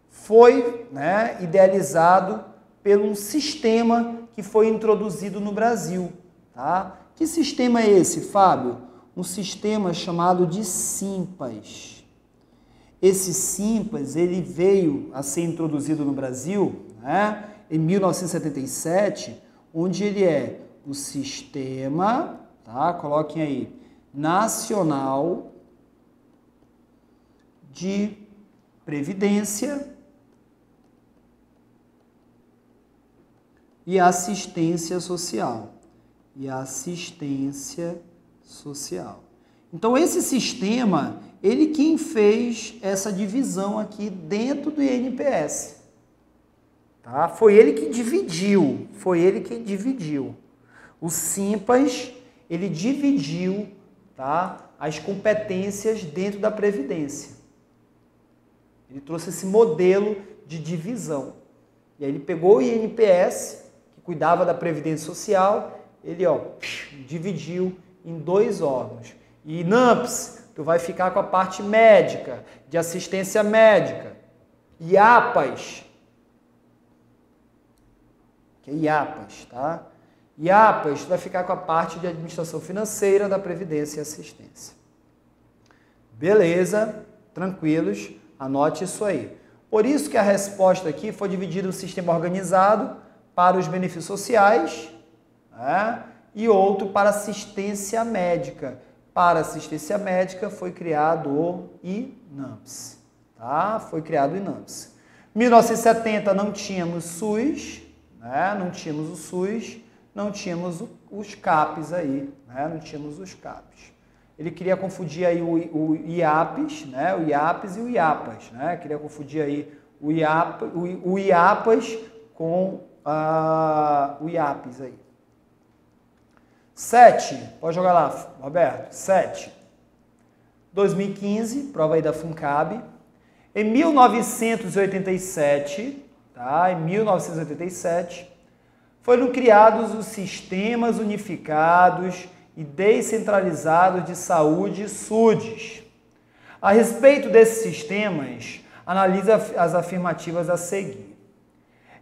[SPEAKER 1] foi, né, idealizado por um sistema que foi introduzido no Brasil. Tá? Que sistema é esse, Fábio? Um sistema chamado de SIMPAS. Esse SIMPAS ele veio a ser introduzido no Brasil, né, em 1977, onde ele é o Sistema, tá? Coloquem aí, Nacional de Previdência e Assistência Social. Então, esse sistema, ele quem fez essa divisão aqui dentro do INPS. Tá? Foi ele que dividiu. O SIMPAS, ele dividiu, tá, as competências dentro da Previdência. Ele trouxe esse modelo de divisão. E aí ele pegou o INPS, que cuidava da Previdência Social, ele dividiu em 2 órgãos. E INAMPS, tu vai ficar com a parte médica, de assistência médica. IAPAS, que é IAPAS, tá? IAPAS, tu vai ficar com a parte de administração financeira da Previdência e Assistência. Beleza? Tranquilos? Anote isso aí. Por isso que a resposta aqui foi dividida no sistema organizado para os benefícios sociais, né? E outro para assistência médica. Para assistência médica foi criado o INAMPS. Tá? Foi criado o INAMPS. Em 1970 não tínhamos SUS, né? Não tínhamos o SUS, não tínhamos os CAPs aí, né? Não tínhamos os CAPs. Ele queria confundir aí o IAPS, né? O IAPS e o IAPAS, né? Queria confundir aí o IAPAS com o IAPS aí. 7, pode jogar lá, Roberto. 7. 2015, prova aí da FUNCAB. Em 1987, tá? Em 1987, foram criados os Sistemas Unificados e Descentralizados de Saúde, SUDES. A respeito desses sistemas, analisa as afirmativas a seguir.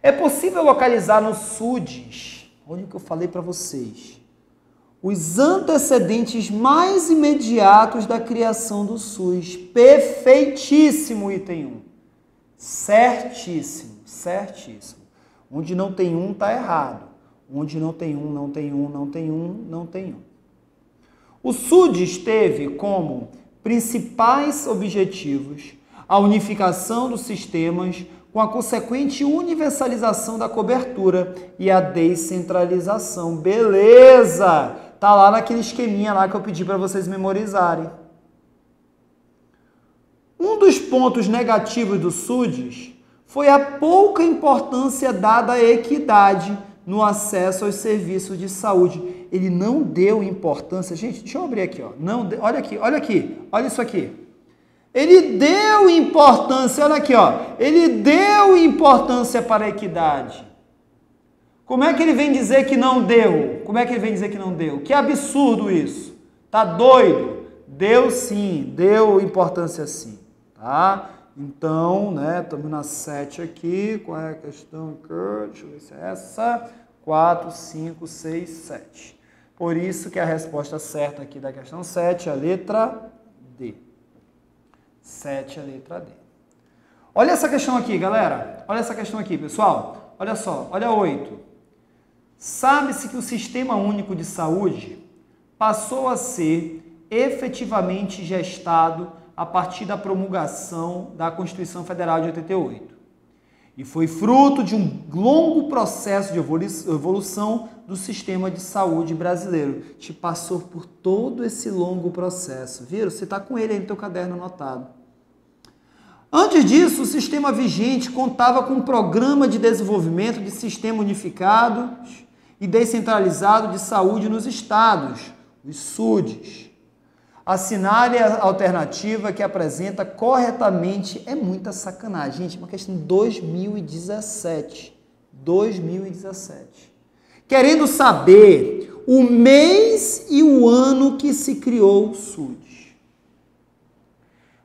[SPEAKER 1] É possível localizar no SUDES, olha o que eu falei para vocês, os antecedentes mais imediatos da criação do SUS. Perfeitíssimo, item 1. Certíssimo, certíssimo. Onde não tem um, está errado. Onde não tem um, não tem um, não tem um, não tem um. O SUDES teve como principais objetivos a unificação dos sistemas com a consequente universalização da cobertura e a descentralização. Beleza! Tá lá naquele esqueminha lá que eu pedi para vocês memorizarem. Um dos pontos negativos do SUDES foi a pouca importância dada à equidade no acesso aos serviços de saúde. Ele não deu importância. Gente, deixa eu abrir aqui, ó. Olha aqui, olha isso aqui. Ele deu importância, olha aqui, ó. Ele deu importância para a equidade. Como é que ele vem dizer que não deu? Que absurdo isso. Tá doido? Deu sim, deu importância sim, tá? Então, né, estamos na 7 aqui. Qual é a questão? Deixa eu ver se é essa. 4, 5, 6, 7. Por isso que a resposta certa aqui da questão 7 é a letra D. 7 é a letra D. Olha essa questão aqui, galera. Olha essa questão aqui, pessoal. Olha só, olha 8. Sabe-se que o Sistema Único de Saúde passou a ser efetivamente gestado a partir da promulgação da Constituição Federal de 88. E foi fruto de um longo processo de evolução do sistema de saúde brasileiro. Te passou por todo esse longo processo. Viram? Você está com ele aí no teu caderno anotado. Antes disso, o sistema vigente contava com um programa de desenvolvimento de sistema unificado e descentralizado de saúde nos estados, os SUDs. Assinale a alternativa que apresenta corretamente. É muita sacanagem, gente, uma questão de 2017. 2017. Querendo saber o mês e o ano que se criou o SUD.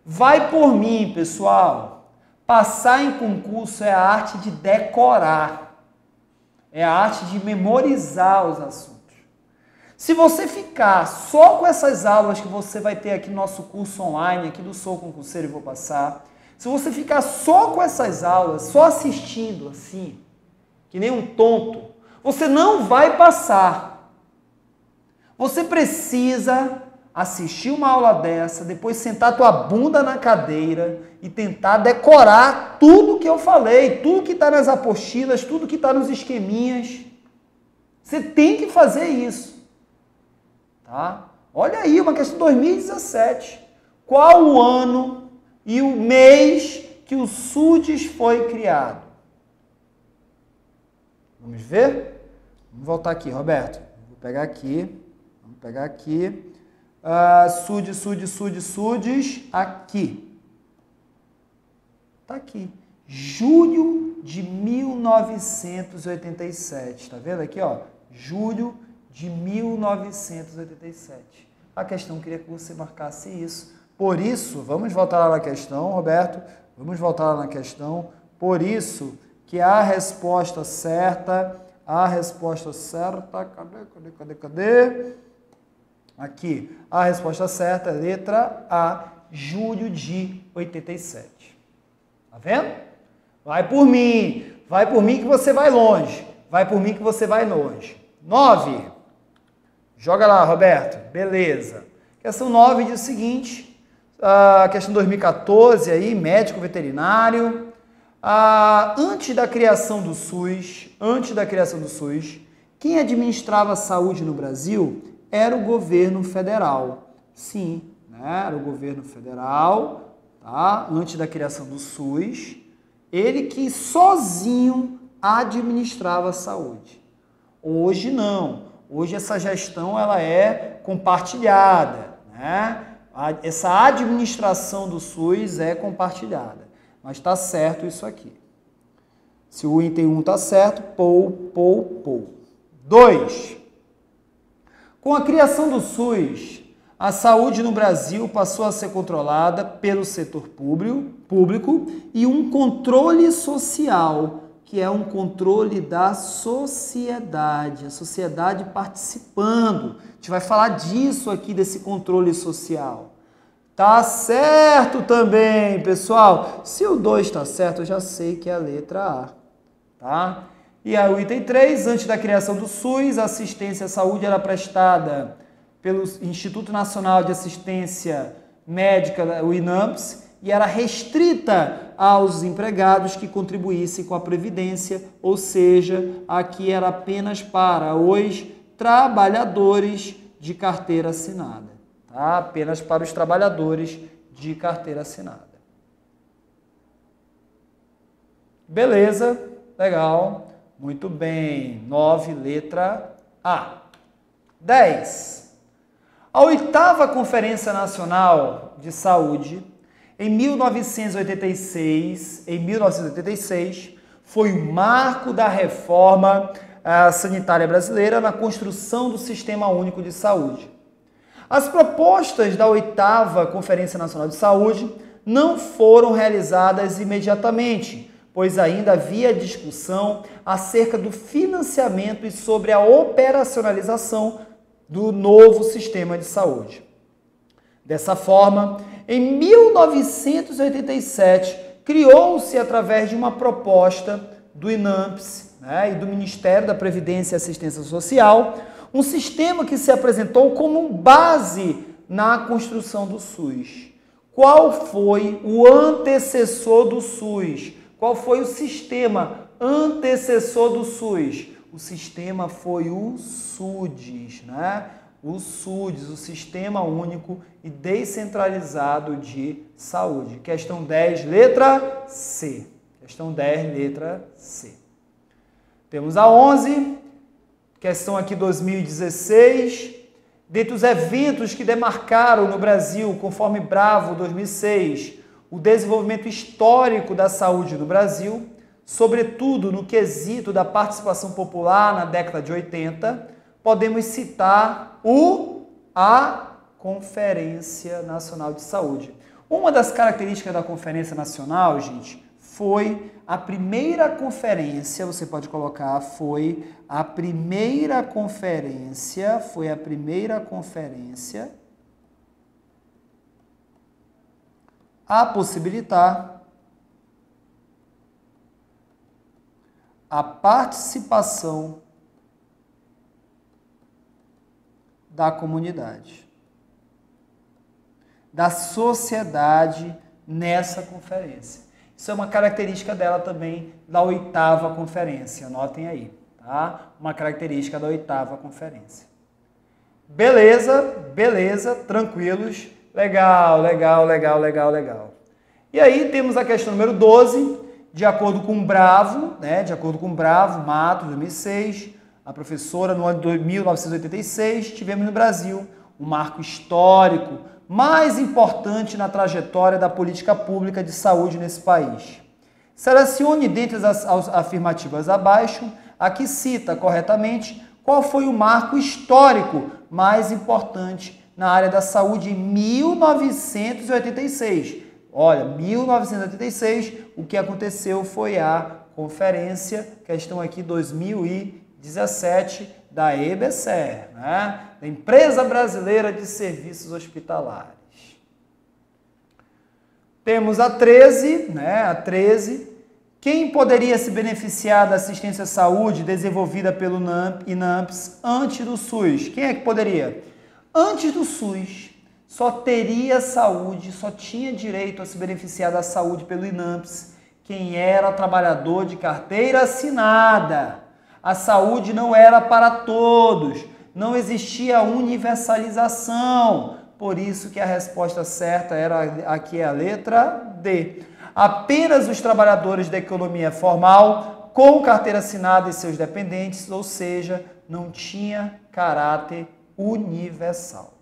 [SPEAKER 1] Vai por mim, pessoal. Passar em concurso é a arte de decorar. É a arte de memorizar os assuntos. Se você ficar só com essas aulas que você vai ter aqui no nosso curso online, aqui do Sou Concurseiro e Vou Passar, se você ficar só com essas aulas, só assistindo assim, que nem um tonto, você não vai passar. Você precisa assistir uma aula dessa, depois sentar tua bunda na cadeira e tentar decorar tudo que eu falei, tudo que está nas apostilas, tudo que está nos esqueminhas. Você tem que fazer isso. Tá? Olha aí, uma questão de 2017. Qual o ano e o mês que o SUDES foi criado? Vamos ver? Vamos voltar aqui, Roberto. Vou pegar aqui. Vamos pegar aqui. SUDES, aqui. Tá aqui. Julho de 1987. Tá vendo aqui, ó? Julho de 1987. A questão queria que você marcasse isso. Por isso, vamos voltar lá na questão, Roberto. Vamos voltar lá na questão. Por isso que a resposta certa, cadê? Aqui, a resposta certa é letra A, julho de 87. Tá vendo? Vai por mim que você vai longe. Vai por mim que você vai longe. 9. Joga lá, Roberto. Beleza. Questão 9 diz o seguinte, questão 2014 aí, médico veterinário. Antes da criação do SUS, quem administrava a saúde no Brasil era o governo federal. Sim, né? Era o governo federal, tá? Antes da criação do SUS, ele que sozinho administrava a saúde. Hoje não. Hoje essa gestão ela é compartilhada, né? Essa administração do SUS é compartilhada. Mas está certo isso aqui. Se o item 1 está certo, pou. 2. Com a criação do SUS, a saúde no Brasil passou a ser controlada pelo setor público e um controle social, que é um controle da sociedade, a sociedade participando. A gente vai falar disso aqui, desse controle social. Tá certo também, pessoal. Se o 2 está certo, eu já sei que é a letra A. Tá? E aí o item 3, antes da criação do SUS, a assistência à saúde era prestada pelo Instituto Nacional de Assistência Médica, o INAMPS, e era restrita aos empregados que contribuíssem com a Previdência, ou seja, aqui era apenas para os trabalhadores de carteira assinada. Tá? Apenas para os trabalhadores de carteira assinada. Beleza, legal, muito bem. 9, letra A. 10. A 8ª Conferência Nacional de Saúde, em 1986, foi o marco da reforma sanitária brasileira na construção do Sistema Único de Saúde. As propostas da 8ª Conferência Nacional de Saúde não foram realizadas imediatamente, pois ainda havia discussão acerca do financiamento e sobre a operacionalização do novo sistema de saúde. Dessa forma, em 1987, criou-se, através de uma proposta do INAMPS, né, e do Ministério da Previdência e Assistência Social, um sistema que se apresentou como base na construção do SUS. Qual foi o antecessor do SUS? Qual foi o sistema antecessor do SUS? O sistema foi o SUDES, né? O SUDES, o Sistema Único e Descentralizado de Saúde. Questão 10, letra C. Questão 10, letra C. Temos a 11, questão aqui 2016. Dentre os eventos que demarcaram no Brasil, conforme Bravo 2006, o desenvolvimento histórico da saúde no Brasil, sobretudo no quesito da participação popular na década de 80, podemos citar a Conferência Nacional de Saúde. Uma das características da Conferência Nacional, gente, foi a primeira conferência, você pode colocar, foi a primeira conferência a possibilitar a participação da comunidade, da sociedade nessa conferência. Isso é uma característica dela também, da 8ª conferência, anotem aí, tá? Uma característica da 8ª conferência. Beleza, tranquilos, legal. E aí temos a questão número 12, de acordo com Bravo, Matos, 2006, a professora, no ano de 1986, tivemos no Brasil um marco histórico mais importante na trajetória da política pública de saúde nesse país. Selecione dentre as afirmativas abaixo a que cita corretamente qual foi o marco histórico mais importante na área da saúde em 1986. Olha, 1986, o que aconteceu foi a conferência, questão aqui 2017, da EBSER, né? Da Empresa Brasileira de Serviços Hospitalares. Temos a 13, quem poderia se beneficiar da assistência à saúde desenvolvida pelo INAMPS antes do SUS? Quem é que poderia? Antes do SUS, só teria saúde, só tinha direito a se beneficiar da saúde pelo INAMPS quem era trabalhador de carteira assinada. A saúde não era para todos, não existia universalização. Por isso que a resposta certa era aqui a letra D. Apenas os trabalhadores da economia formal, com carteira assinada e seus dependentes, ou seja, não tinha caráter universal.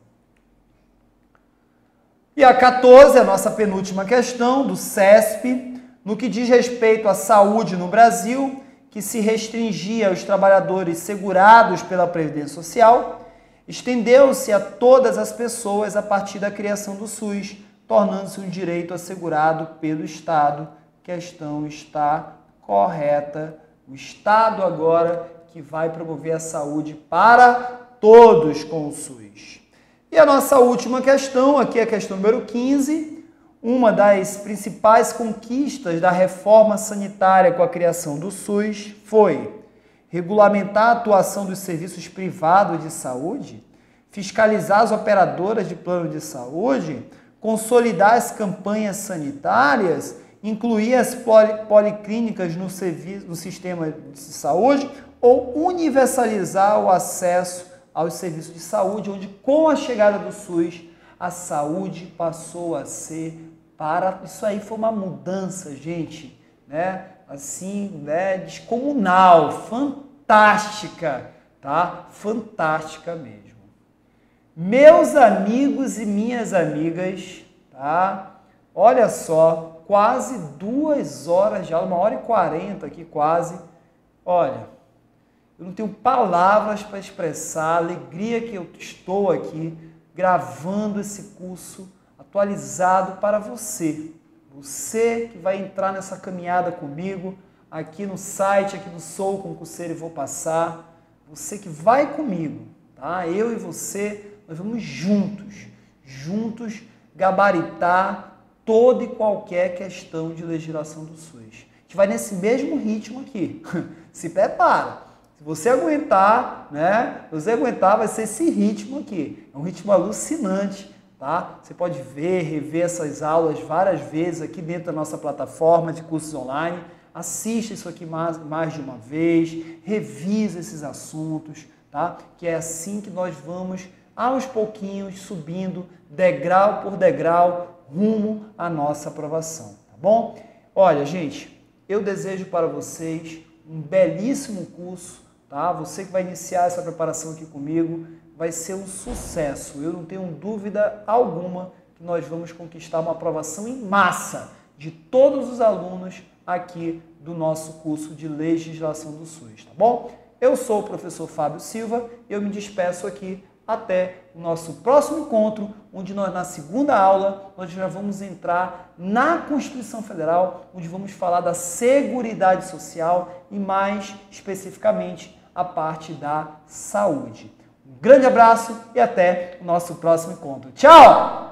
[SPEAKER 1] E a 14, a nossa penúltima questão do CESP, no que diz respeito à saúde no Brasil, que se restringia aos trabalhadores segurados pela Previdência Social, estendeu-se a todas as pessoas a partir da criação do SUS, tornando-se um direito assegurado pelo Estado. Questão está correta. O Estado agora que vai promover a saúde para todos com o SUS. E a nossa última questão, aqui é a questão número 15, uma das principais conquistas da reforma sanitária com a criação do SUS foi regulamentar a atuação dos serviços privados de saúde, fiscalizar as operadoras de plano de saúde, consolidar as campanhas sanitárias, incluir as policlínicas no sistema de saúde ou universalizar o acesso aos serviços de saúde, onde com a chegada do SUS a saúde passou a ser para... Isso aí foi uma mudança, gente, né? Assim, né? Descomunal, fantástica, tá? Fantástica mesmo. Meus amigos e minhas amigas, tá? Olha só, quase 2 horas de aula, 1h40 aqui quase. Olha, eu não tenho palavras para expressar a alegria que eu estou aqui gravando esse curso atualizado para você. Você que vai entrar nessa caminhada comigo, aqui no site, aqui do Sou Concurseiro e Vou Passar. Você que vai comigo, tá? Eu e você, nós vamos juntos gabaritar toda e qualquer questão de legislação do SUS. A gente vai nesse mesmo ritmo aqui. Se prepara. Se você aguentar, né? Se você aguentar, vai ser esse ritmo aqui. É um ritmo alucinante, tá? Você pode ver, rever essas aulas várias vezes aqui dentro da nossa plataforma de cursos online. Assista isso aqui mais de uma vez, revisa esses assuntos, tá? Que é assim que nós vamos aos pouquinhos, subindo, degrau por degrau, rumo à nossa aprovação, tá bom? Olha, gente, eu desejo para vocês um belíssimo curso, tá? Você que vai iniciar essa preparação aqui comigo, vai ser um sucesso. Eu não tenho dúvida alguma que nós vamos conquistar uma aprovação em massa de todos os alunos aqui do nosso curso de Legislação do SUS, tá bom? Eu sou o professor Fábio Silva e eu me despeço aqui até o nosso próximo encontro, onde nós, na segunda aula, nós já vamos entrar na Constituição Federal, onde vamos falar da Seguridade Social e, mais especificamente, a parte da saúde. Um grande abraço e até o nosso próximo encontro. Tchau!